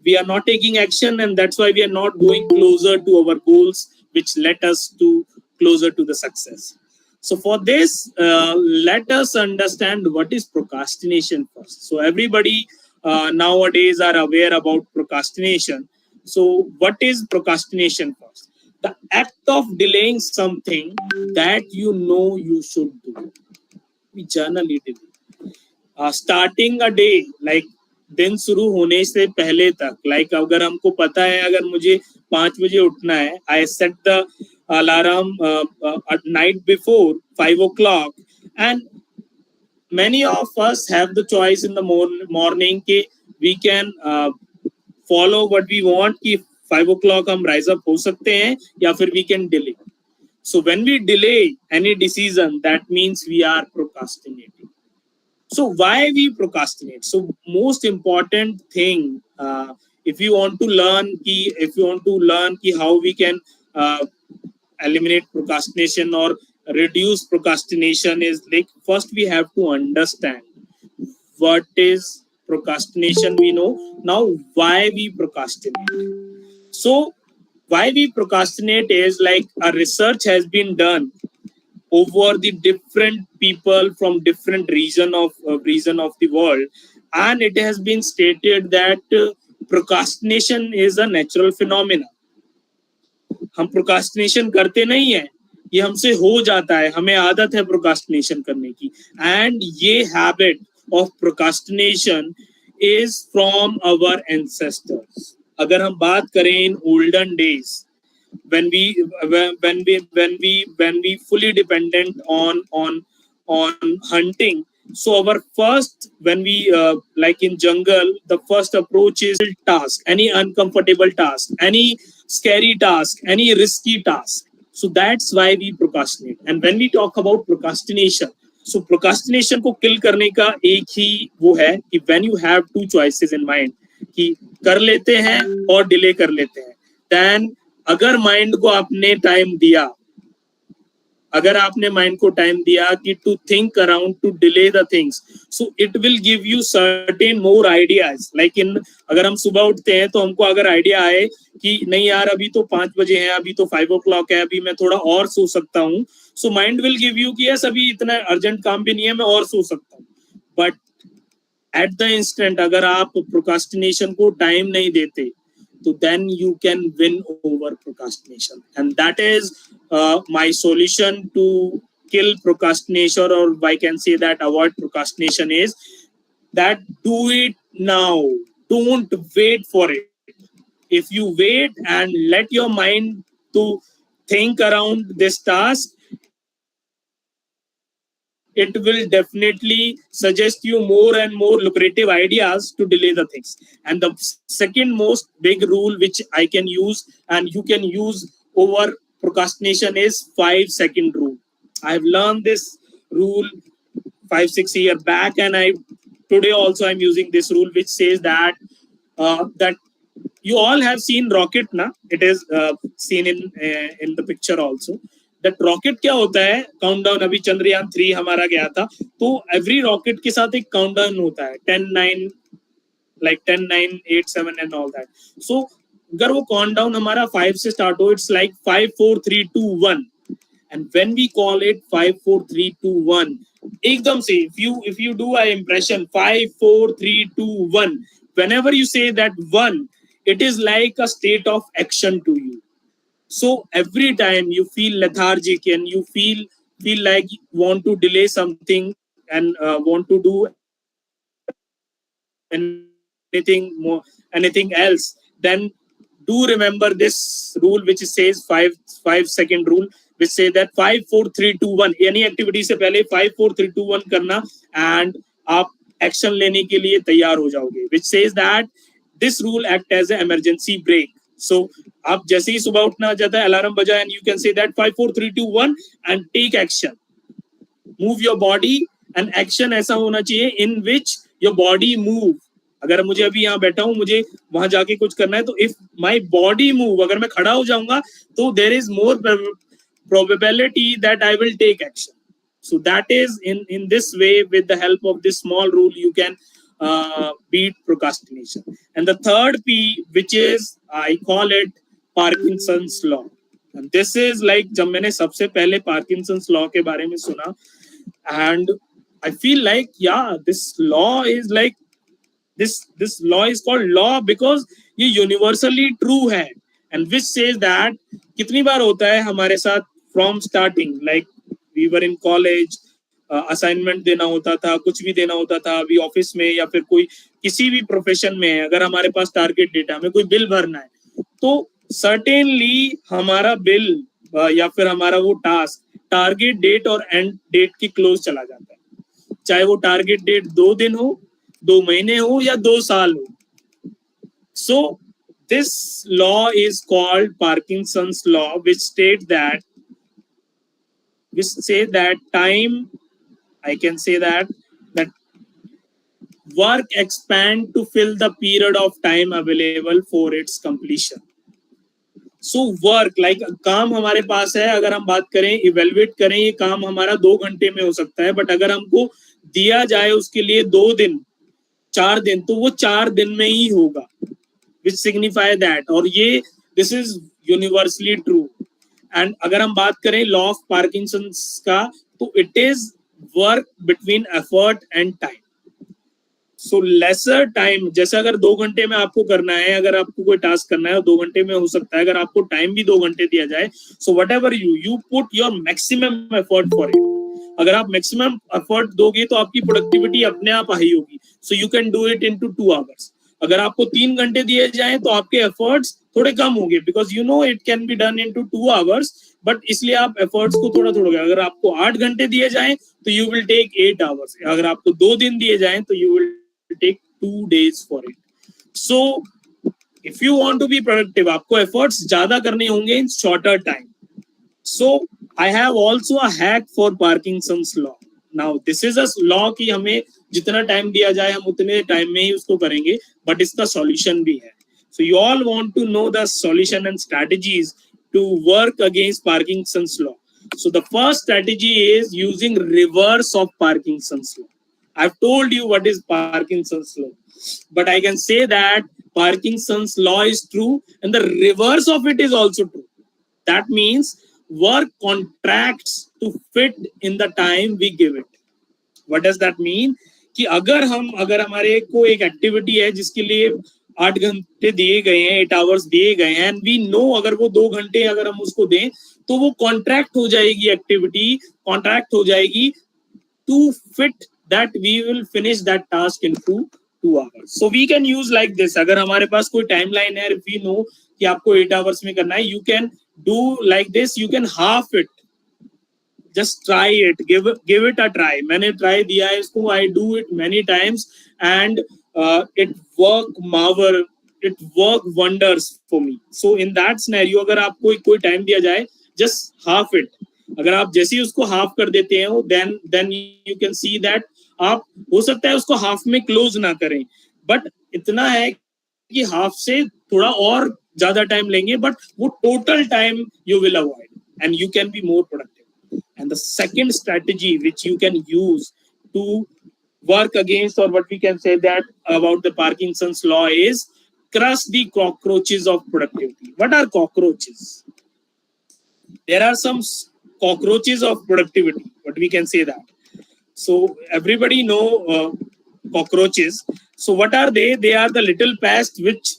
we are not taking action, and that's why we are not going closer to our goals, which let us to closer to the success. So for this, let us understand what is procrastination first. So everybody nowadays are aware about procrastination. So what is procrastination first? The act of delaying something that you know you should do. We generally delay. Starting a day, like दिन शुरू होने से पहले तक, like अगर हमको पता है अगर मुझे 5 बजे उठना है, I set the alarm at night before 5 o'clock, and many of us have the choice in the morning कि we can follow what we want कि 5 o'clock हम rise up हो सकते हैं, या फिर we can delay. So when we delay any decision, that means we are procrastinating. So why we procrastinate? So most important thing, if you want to learn how we can eliminate procrastination or reduce procrastination, is like, first we have to understand what is procrastination. We know now why we procrastinate. So why we procrastinate is like a research has been done over the different people from different region of the world, and it has been stated that procrastination is a natural phenomenon. हम procrastination करते नहीं है, ये हमसे हो जाता है, हमें आदत है procrastination करने की, and ये habit of procrastination is from our ancestors. अगर हम बात करें in olden days, when we fully dependent on hunting, so our first, when we like in jungle, the first approach is task, any uncomfortable task, any scary task, any risky task. So that's why we procrastinate. And when we talk about procrastination, so procrastination को kill करने का एक ही वो है कि when you have two choices in mind कि कर लेते हैं और delay कर लेते हैं, then अगर माइंड को आपने टाइम दिया, अगर आपने माइंड को टाइम दिया कि to think around, to delay the things, so it will give you certain more ideas. Like in, अगर हम सुबह उठते हैं तो हमको अगर आइडिया आए कि नहीं यार अभी तो 5 बजे है, अभी तो 5 o'clock है, अभी मैं थोड़ा और सो सकता हूँ, so mind will give you कि यस अभी इतना अर्जेंट काम भी नहीं है, मैं और सो सकता हूँ. बट एट द इंस्टेंट अगर आप प्रोकास्टिनेशन को टाइम नहीं देते, तो then you can win over procrastination. And that is my solution to kill procrastination, or I can say that avoid procrastination, is that do it now. Don't wait for it. If you wait and let your mind to think around this task, it will definitely suggest you more and more lucrative ideas to delay the things. And the second most big rule which I can use and you can use over procrastination is 5-second rule. I have learned this rule 5-6 years back, and I today also I'm using this rule, which says that that you all have seen rocket na, it is seen in the picture also. That rocket क्या होता है, countdown, अभी चंद्रयान 3 हमारा गया था, तो every rocket के साथ एक काउंटडाउन होता है 10 9, like 10 9 8 7 and all that. So अगर वो काउंटडाउन हमारा 5 से स्टार्ट हो, it's like 5 4 3 2 1, and when we call it 5 4 3 2 1, एकदम से if you do an impression 5 4 3 2 1, whenever you say that 1, it is like a state of action to you. So every time you feel lethargic and you feel like you want to delay something and want to do anything more, anything else, then do remember this rule which says 5-second rule, which say that 5 4 3 2 1, any activity से पहले 5 4 3 2 1 करना, and आप action लेने के लिए तैयार हो जाओगे. Which says that this rule act as an emergency brake. So आप जैसे ही सुबह उठना जाता है, अलार्म बजा, and you can say that 5 4 3 2 1 and take action. Move your body, and action ऐसा होना चाहिए in which your body move. अगर मुझे अभी यहाँ बैठा हूँ, मुझे वहां जाके कुछ करना है, तो if my body move, अगर मैं खड़ा हो जाऊंगा, तो there is more probability that I will take action. So that is in this way, with the help of this small rule, you can beat procrastination. And the third P, which is, I call it Parkinson's law. And this is like, जब मैंने सबसे पहले Parkinson's law के बारे में सुना, and I feel like, yeah, this law is like, this law is called law because ये universally true है. And which says that कितनी बार होता है हमारे साथ from starting, like we were in college, assignment देना होता था, कुछ भी देना होता था, अभी ऑफिस में या फिर कोई किसी भी प्रोफेशन में है, अगर हमारे पास टारगेट डेट है, हमें कोई बिल भरना है, तो सर्टेनली हमारा बिल या फिर हमारा वो टास्क टारगेट डेट और एंड डेट की क्लोज चला जाता है, चाहे वो टारगेट डेट 2 दिन हो, 2 महीने हो या 2 साल हो. So this law is called Parkinson's law, which states that, which say that time, I can say that work expand to fill the period of time available for its completion. So work, like काम हमारे पास है, अगर हम बात करें, evaluate करें, ये काम हमारा 2 घंटे में हो सकता है, बट अगर हमको दिया जाए उसके लिए 2 दिन 4 दिन, तो वो 4 दिन में ही होगा, which signify that, और ये this is universally true. And अगर हम बात करें लॉ ऑफ पार्किंसंस का, तो it is work between effort and time. So lesser time, जैसे अगर 2 घंटे में आपको करना है, अगर आपको कोई टास्क करना है 2 घंटे में हो सकता है, अगर आपको टाइम भी 2 घंटे दिया जाए, so what ever you put your maximum effort for it. अगर आप मैक्सिमम एफर्ट दोगे तो आपकी प्रोडक्टिविटी अपने आप हाई होगी. So you can do it in two 2 hours. अगर आपको 3 घंटे दिए जाए तो आपके एफर्ट्स थोड़े कम होंगे, because you know it can be done into 2 hours, but इसलिए आप एफर्ट्स को थोड़ा थोड़ा. अगर आपको 8 घंटे दिए जाए तो यू विल टेक 8 hours. अगर आपको 2 दिन दिए जाए तो you will take 2 days for it. So if you want to be productive, आपको एफर्ट्स ज्यादा करने होंगे in shorter time. So I have also a hack for Parkinson's law. Now this is a law कि हमें जितना time दिया जाए हम उतने टाइम में ही उसको करेंगे, बट इसका सॉल्यूशन भी है. So you all want to know the solution and strategies to work against Parkinson's law. So the first strategy is using reverse of Parkinson's law. I've told you what is Parkinson's law, but I can say that Parkinson's law is true and the reverse of it is also true. That means work contracts to fit in the time we give it. What does that mean? कि अगर हमारे को एक activity है जिसके लिए 8 घंटे दिए गए हैं, 8 hours दिए गए हैं, एंड वी नो अगर वो 2 घंटे अगर हम उसको दें तो वो कॉन्ट्रैक्ट हो जाएगी, एक्टिविटी कॉन्ट्रैक्ट हो जाएगी to fit that we will finish that task in 2 hours. So we can use like this. अगर हमारे पास कोई टाइमलाइन है, if we know कि आपको 8 hours में करना है, you can do like this. You can half it. Just try it. Give it a try. मैंने try दिया है इसको. I do it many times and it work wonders for me. So in that scenario, अगर आपको कोई time दिया जाए, just half it. अगर आप जैसे ही उसको हाफ कर देते हैं, then you can see that आप हो सकता है उसको हाफ में क्लोज ना करें, बट इतना है कि हाफ से थोड़ा और ज्यादा टाइम लेंगे, बट वो total time you will avoid and you can be more productive. And the second strategy which you can use to work against, or what we can say that about the Parkinson's law, is crush the cockroaches of productivity. What are cockroaches? There are some cockroaches of productivity, but we can say that. So everybody know cockroaches. So what are they? They are the little pests which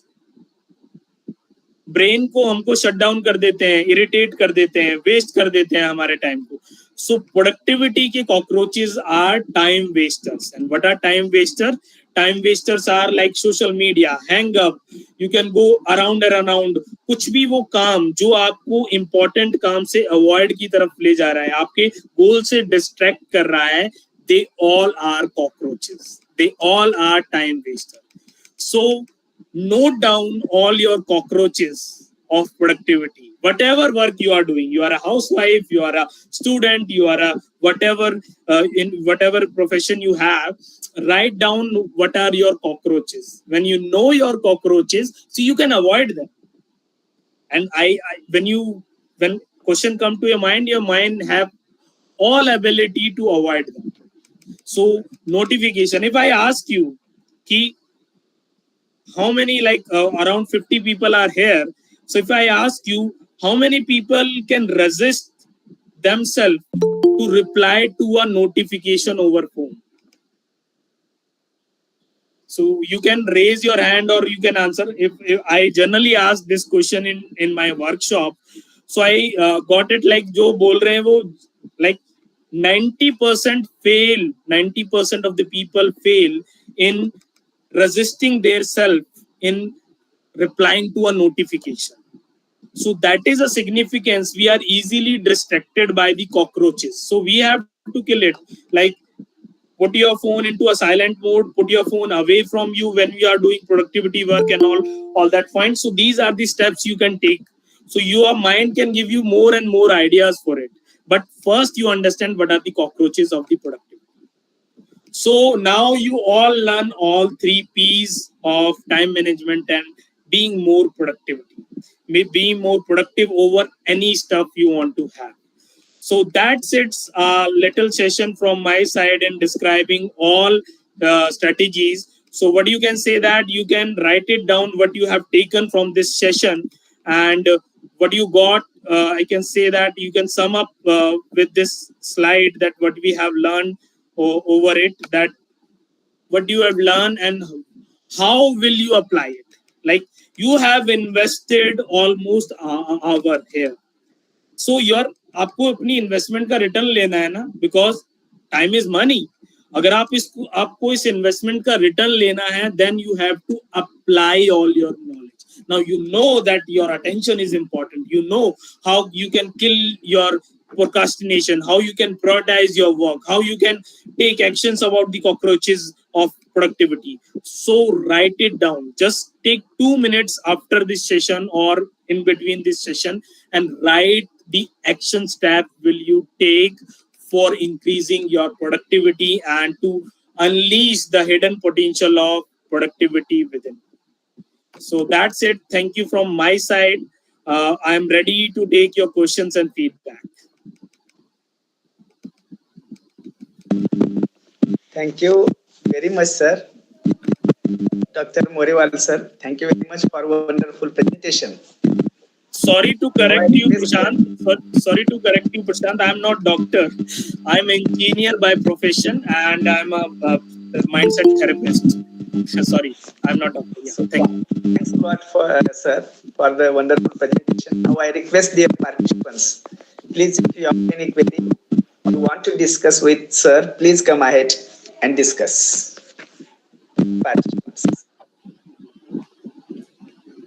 brain को हमको shut down कर देते हैं, irritate कर देते हैं, waste कर देते हैं हमारे टाइम को. सो प्रोडक्टिविटी के cockroaches are time wasters. And what are time waster? Time wasters are like social media, hang up, you can go around and around. कुछ भी वो काम जो आपको इंपॉर्टेंट काम से अवॉइड की तरफ ले जा रहा है, आपके गोल से डिस्ट्रैक्ट कर रहा है, they all are cockroaches, they all are time waster. So note down all your cockroaches of productivity. Whatever work you are doing, you are a housewife, you are a student, you are a whatever, in whatever profession you have, write down what are your cockroaches. When you know your cockroaches, so you can avoid them. And when question come to your mind have all ability to avoid them. So notification, if I ask you ki how many, like around 50 people are here, so if I ask you how many people can resist themselves to reply to a notification over phone, so you can raise your hand or you can answer. If I generally ask this question in my workshop, so I got it like jo bol rahe hain wo like 90% fail, 90% of the people fail in resisting their self in replying to a notification. So that is a significance. We are easily distracted by the cockroaches, so we have to kill it. Like, put your phone into a silent mode, put your phone away from you when you are doing productivity work and all that point. So these are the steps you can take, so your mind can give you more and more ideas for it. But first you understand what are the cockroaches of the productivity. So now you all learn all 3 P's of time management and being more productivity, being more productive over any stuff you want to have. So that's it, a little session from my side in describing all strategies. So what you can say that you can write it down what you have taken from this session and what you got. I can say that you can sum up with this slide that what we have learned over it, that what you have learned and how will you apply it. Like, you have invested almost an hour here, so your आपको अपनी investment का return लेना है ना, because time is money. अगर आपको इस investment का रिटर्न लेना है, then you have to apply all your knowledge. Now you know that your attention is important. You know how you can kill your procrastination, how you can prioritize your work, how you can take actions about the cockroaches of productivity. So write it down. Just take 2 minutes after this session or in between this session and write the action step will you take for increasing your productivity and to unleash the hidden potential of productivity within. So that's it. Thank you from my side. I'm ready to take your questions and feedback. Thank you very much, sir. Dr. Morewal, sir. Thank you very much for a wonderful presentation. Sorry to Now I correct you, request Prashant. Sorry to correct you, Prashant. I'm not doctor. I'm engineer by profession, and I'm a mindset therapist. Sorry, I'm not doctor. Yeah, thank you. Thanks a lot for sir for the wonderful presentation. Now I request the participants, please, if you have any query or want to discuss with sir, please come ahead and discuss. Participants.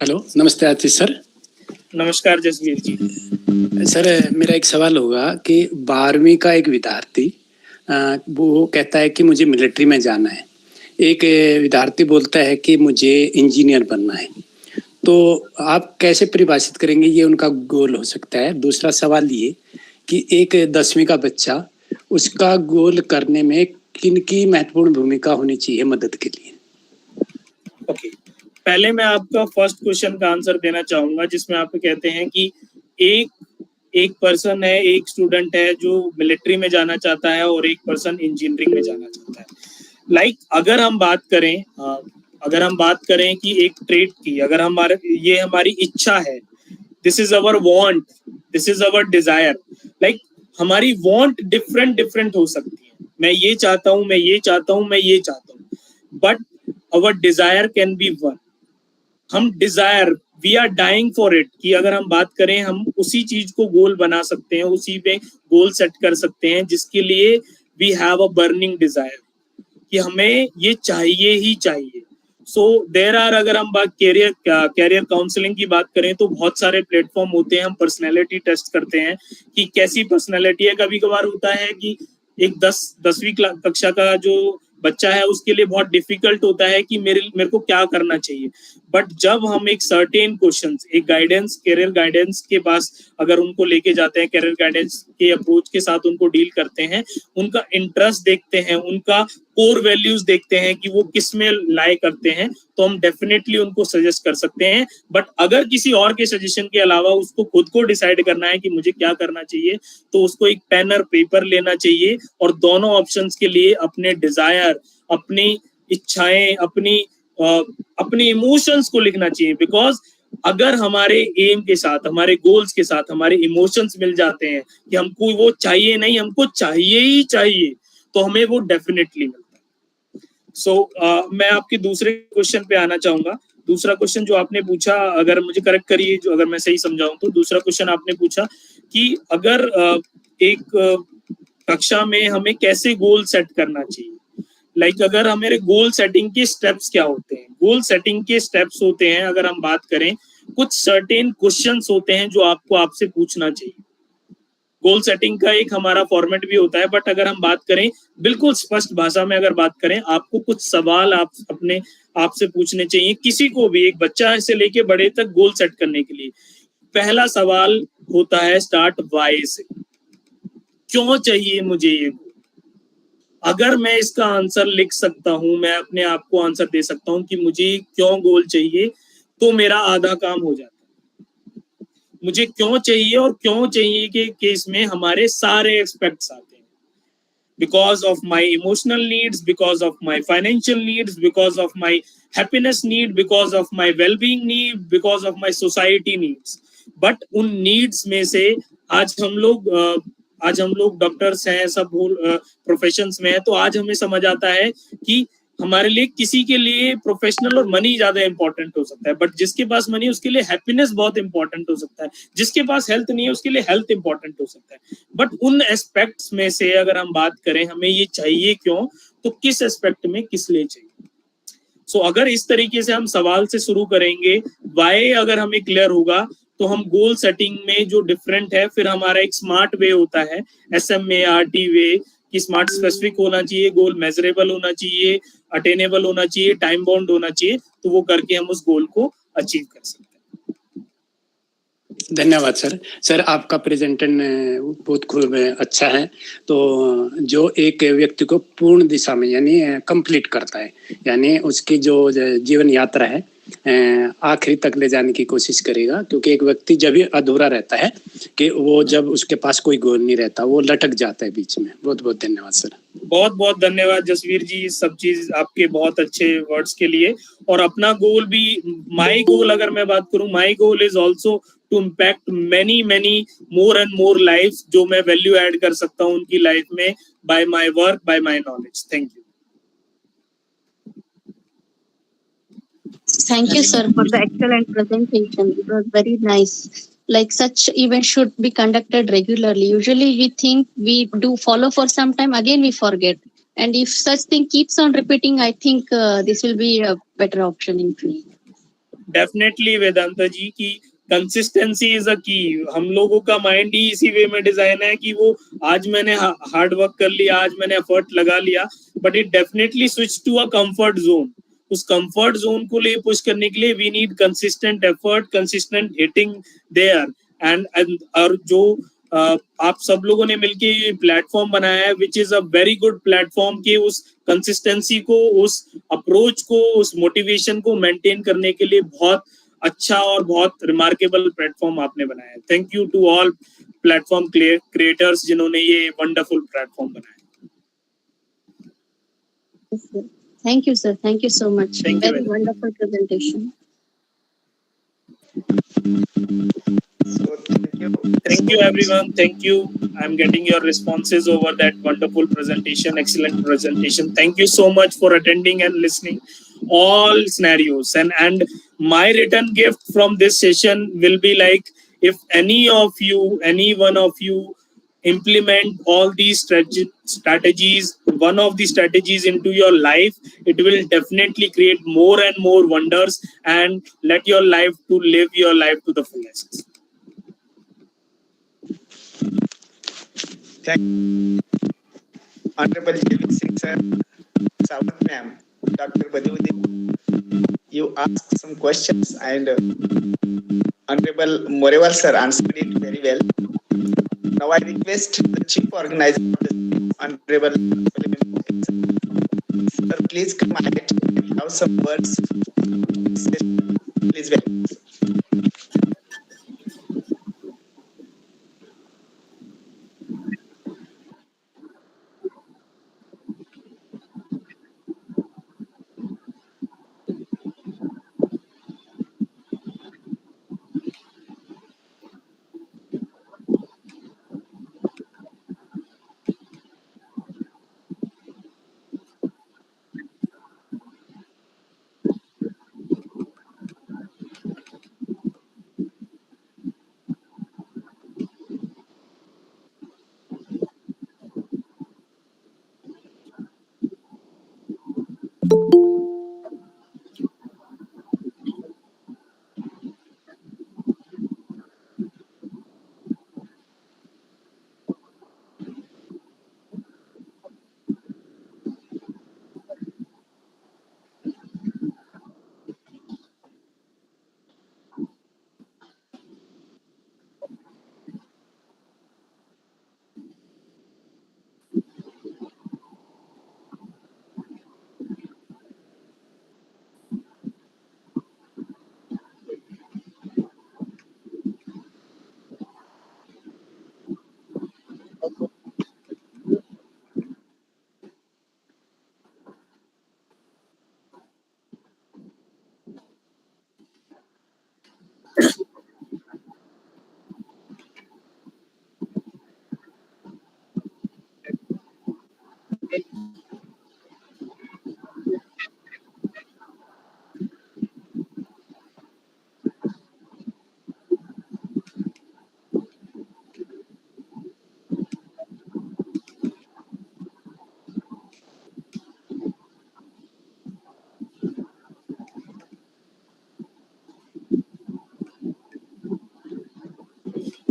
Hello, नमस्ते आतिश sir. नमस्कार जसवीर जी। Sir मेरा एक सवाल होगा कि 12वीं का एक विद्यार्थी वो कहता है कि मुझे मिलिट्री में जाना है, एक विद्यार्थी बोलता है कि मुझे इंजीनियर बनना है, तो आप कैसे परिभाषित करेंगे ये उनका गोल हो सकता है? दूसरा सवाल ये कि एक 10वीं का बच्चा, उसका गोल करने में किन की महत्वपूर्ण भूमिका होनी चाहिए मदद के लिए? ओके, पहले मैं आपका फर्स्ट क्वेश्चन का आंसर देना चाहूंगा, जिसमें आप कहते हैं कि एक पर्सन है, एक स्टूडेंट है जो मिलिट्री में जाना चाहता है और एक पर्सन इंजीनियरिंग में जाना चाहता है। अगर हम बात करें कि एक ट्रेड की, अगर ये हमारी इच्छा है, this is our want, this is our desire. हमारी वांट डिफरेंट हो सकती है। मैं ये चाहता हूँ, मैं ये चाहता हूँ, मैं ये चाहता हूँ, but our desire can be one. हम desire, we are dying for it, कि अगर हम बात करें, हम उसी चीज को गोल बना सकते हैं, उसी पे गोल सेट कर सकते हैं जिसके लिए we have a burning desire, कि हमें ये चाहिए ही चाहिए। सो देयर आर, अगर हम बात कैरियर काउंसलिंग की बात करें तो बहुत सारे प्लेटफॉर्म होते हैं। हम पर्सनैलिटी टेस्ट करते हैं कि कैसी पर्सनैलिटी है। कभी कभार होता है कि एक 10वीं कक्षा का जो बच्चा है उसके लिए बहुत डिफिकल्ट होता है कि मेरे को क्या करना चाहिए, बट जब हम एक सर्टेन क्वेश्चंस, एक गाइडेंस, कैरियर गाइडेंस के पास अगर उनको लेके जाते हैं, कैरियर गाइडेंस के अप्रोच के साथ उनको डील करते हैं, उनका इंटरेस्ट देखते हैं, उनका कोर वैल्यूज देखते हैं कि वो किस में लाई करते हैं, तो हम डेफिनेटली उनको सजेस्ट कर सकते हैं। बट अगर किसी और के सजेशन के अलावा उसको खुद को डिसाइड करना है कि मुझे क्या करना चाहिए, तो उसको एक पेन और पेपर लेना चाहिए और दोनों ऑप्शंस के लिए अपने डिजायर, अपनी इच्छाएं, अपने इमोशंस को लिखना चाहिए। बिकॉज अगर हमारे एम के साथ, हमारे गोल्स के साथ हमारे इमोशंस मिल जाते हैं कि हमको वो चाहिए नहीं, हमको चाहिए ही चाहिए, तो हमें वो डेफिनेटली मिलता है। मैं आपके दूसरे क्वेश्चन पे आना चाहूंगा। दूसरा क्वेश्चन जो आपने पूछा, अगर मुझे करेक्ट करिए, जो अगर मैं सही समझाऊं तो दूसरा क्वेश्चन आपने पूछा कि अगर एक कक्षा में हमें कैसे गोल सेट करना चाहिए। अगर हमारे गोल सेटिंग के स्टेप्स क्या होते हैं। गोल सेटिंग के स्टेप्स होते हैं, अगर हम बात करें, कुछ सर्टेन क्वेश्चंस होते हैं जो आपसे पूछना चाहिए। गोल सेटिंग का एक हमारा फॉर्मेट भी होता है, बट अगर हम बात करें बिल्कुल स्पष्ट भाषा में, अगर बात करें, आपको कुछ सवाल आपसे पूछने चाहिए, किसी को भी, एक बच्चा से लेके बड़े तक गोल सेट करने के लिए। पहला सवाल होता है स्टार्ट वाई से, क्यों चाहिए मुझे ये गोल। अगर मैं इसका आंसर लिख सकता हूं, मैं अपने आप को आंसर दे सकता हूं कि मुझे क्यों गोल चाहिए, तो मेरा आधा काम हो जाता है। मुझे क्यों चाहिए और क्यों चाहिए के केस में हमारे सारे एस्पेक्ट्स आते हैं। Because of my emotional needs, because of my financial needs, because of my happiness need, because of my wellbeing need, because of my society needs. But उन नीड्स में से आज हम लोग डॉक्टर्स हैं, सब प्रोफेशंस में है, तो आज हमें समझ आता है कि हमारे लिए, किसी के लिए प्रोफेशनल और मनी ज्यादा इंपॉर्टेंट हो सकता है, बट जिसके पास मनी उसके लिए हैप्पीनेस बहुत इंपॉर्टेंट हो सकता है, जिसके पास हेल्थ नहीं है उसके लिए हेल्थ इंपॉर्टेंट हो सकता है। बट उन एस्पेक्ट्स में से अगर हम बात करें, हमें ये चाहिए क्यों, तो किस एस्पेक्ट में किस लिए चाहिए। अगर इस तरीके से हम सवाल से शुरू करेंगे, वाई अगर हमें क्लियर होगा, तो हम गोल सेटिंग में जो डिफरेंट है, फिर हमारा एक स्मार्ट वे होता है, SMART वे, कि स्मार्ट स्पेसिफिक होना चाहिए, गोल मेजरेबल होना चाहिए, अटेनेबल होना चाहिए, टाइम बाउंड होना चाहिए, तो वो करके हम उस गोल को अचीव कर सकते हैं। धन्यवाद सर। सर आपका प्रेजेंटेशन बहुत खूब अच्छा है। तो जो एक व्यक्ति को पूर्ण दिशा में यानी कंप्लीट करता है, यानी उसकी जो जीवन यात्रा है आखिरी तक ले जाने की कोशिश करेगा, क्योंकि एक व्यक्ति जब भी अधूरा रहता है कि वो जब उसके पास कोई गोल नहीं रहता, वो लटक जाता है बीच में। बहुत बहुत धन्यवाद सर। बहुत बहुत धन्यवाद जसवीर जी, सब चीज आपके बहुत अच्छे वर्ड्स के लिए। और अपना गोल भी, माई गोल अगर मैं बात करूं, my goal is also to impact many many more and more life, जो मैं वैल्यू ऐड कर सकता हूं उनकी लाइफ में by my work, by my knowledge. Thank you. Thank you, sir, for the excellent presentation. It was very nice. Like such events should be conducted regularly. Usually we think we do follow for some time, again we forget. And if such thing keeps on repeating, I think this will be a better option in future. Definitely Vedanta ji की consistency is a की। हम लोगों का mind ही इसी वे में design है कि वो आज मैंने हार्ड वर्क कर लिया, आज मैंने एफर्ट लगा लिया, but it definitely switch to a comfort zone. उस कंफर्ट जोन को लिए पुश करने के लिए we need consistent effort, consistent hitting there. And और जो आप सब लोगों ने मिलके ये प्लेटफॉर्म बनाया है, which is a very good platform, कि उस कंसिस्टेंसी को, उस अप्रोच को, उस मोटिवेशन को मेंटेन करने के लिए बहुत अच्छा और बहुत रिमार्केबल प्लेटफॉर्म आपने बनाया है। Thank you to all platform creators जिन्होंने ये वंडरफुल प्लेटफॉर्म बनाया। Thank you, sir. Thank you so much. Thank you Very wonderful presentation. So thank you. Thank you everyone. Thank you. I'm getting your responses over that wonderful presentation, excellent presentation. Thank you so much for attending and listening all scenarios. And my return gift from this session will be like, if any one of you implement all these strategies, one of the strategies into your life, it will definitely create more and more wonders and let your life to live your life to the fullest. Honorable J.V. Singh sir, Sawant ma'am, Dr. Badiuddin, you asked some questions and Honorable Morewal sir answered it very well. Now I request the chief organizer of the Honorable sir, please come ahead and have some words. Please welcome.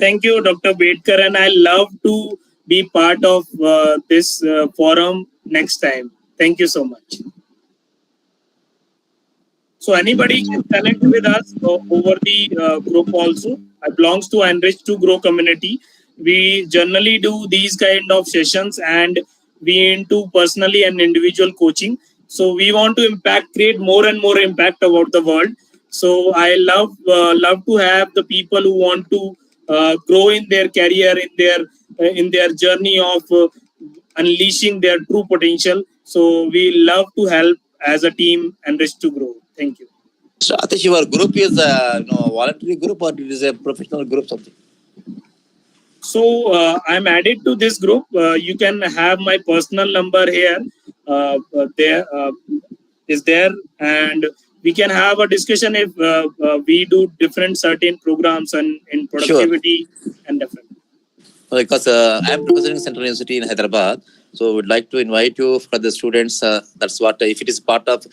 Thank you, Dr. Bedkar, and I love to be part of this forum next time. Thank you so much. So anybody can connect with us over the group also. I belongs to Enrich to Grow community. We generally do these kind of sessions and we into personally and individual coaching. So we want to create more and more impact about the world. So I love to have the people who want to grow in their career, in their journey of unleashing their true potential. So we love to help as a team Enrich to grow. Thank you. So Atish, your group is a voluntary group or it is a professional group something? So I'm added to this group. You can have my personal number here. There is there, and we can have a discussion if we do different certain programs and in productivity and different. Because I'm representing Central University in Hyderabad, so would like to invite you for the students. That's what if it is part of.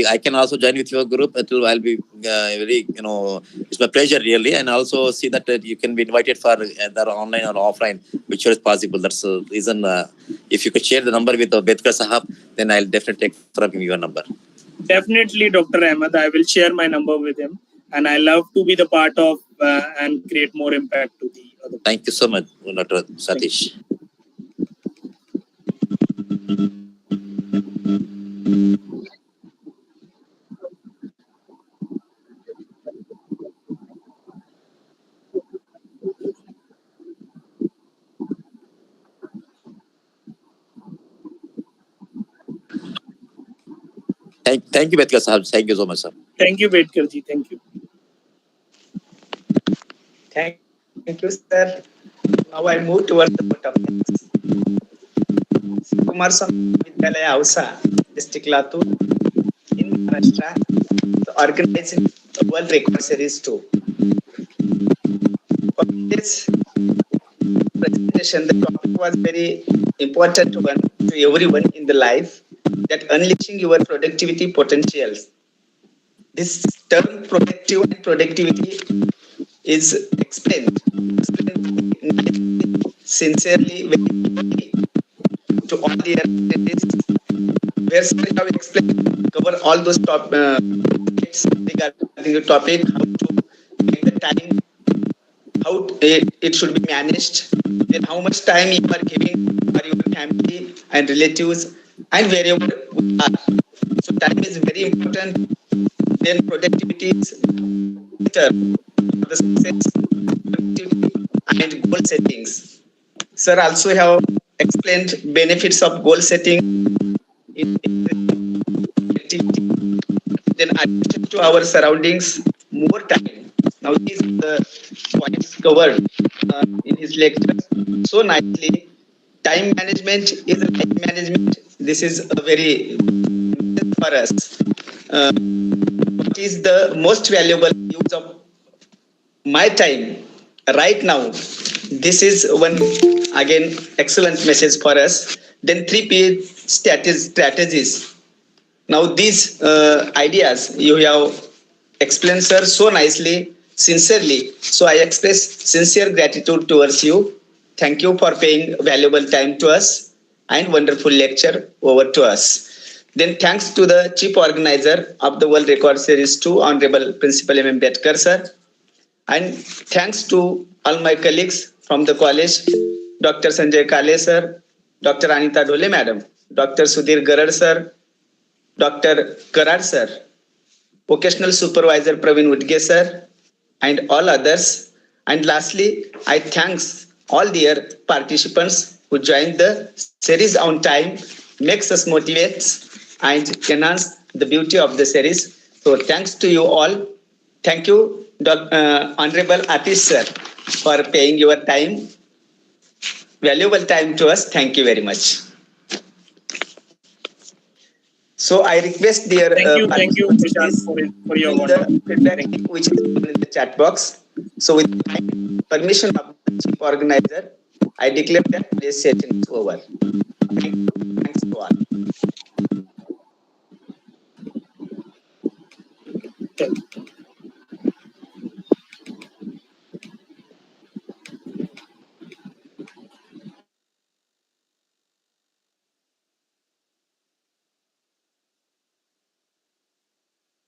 I can also join with your group, I'll be very it's my pleasure really, and also see that you can be invited for either online or offline, whichever is possible. That's the reason. If you could share the number with Bedkar Sahab, then I'll definitely take from him your number. Definitely, Dr. Ahmed. I will share my number with him, and I love to be the part of and create more impact to the other. Thank you so much, Dr. Satish. Thank you, Bedkar Sahab. Thank you so much, sir. Thank you, Bedkar ji. Thank you. Thank you, sir. Now I move towards the topics. Kumarswami Mahavidyalaya Ausa, District Latur, in Maharashtra, organizing the World Record Series 2. For this presentation, the topic was very important one to everyone in the life, that unleashing your productivity potentials. This term productive and productivity is explained sincerely, very to all the attendees, where sir have explained, cover all those topics regarding the topic, how to make the time, how it should be managed, then how much time you are giving for your family and relatives, and wherever we are. So time is very important. Then productivity is better for the success, productivity and goal settings. Sir also have explained benefits of goal setting in activity. Then addition to our surroundings, more time. Now these are the points covered in his lecture so nicely. Time management is life management. This is a very for us. What is the most valuable use of my time right now? This is one again excellent message for us. Then 3P strategies. Now these ideas you have explained, sir, so nicely, sincerely. So I express sincere gratitude towards you. Thank you for paying valuable time to us and wonderful lecture over to us. Then thanks to the chief organizer of the World Record Series 2, Honorable Principal M. Bedkar, sir. And thanks to all my colleagues from the college, Dr. Sanjay Kale, sir, Dr. Anita Dhole, madam, Dr. Sudhir Garad, sir, Dr. Karad, sir, Vocational Supervisor Praveen Udge, sir, and all others. And lastly, I thanks all dear participants who joined the series on time, makes us motivate and enhance the beauty of the series. So thanks to you all. Thank you, Honorable Atish, sir, for paying your time, valuable time to us. Thank you very much. So I request dear thank you, Prashant, for your the feedback which is in the chat box. So with permission of the chief organizer, I declare that this session is over. Thanks to all. Thank you.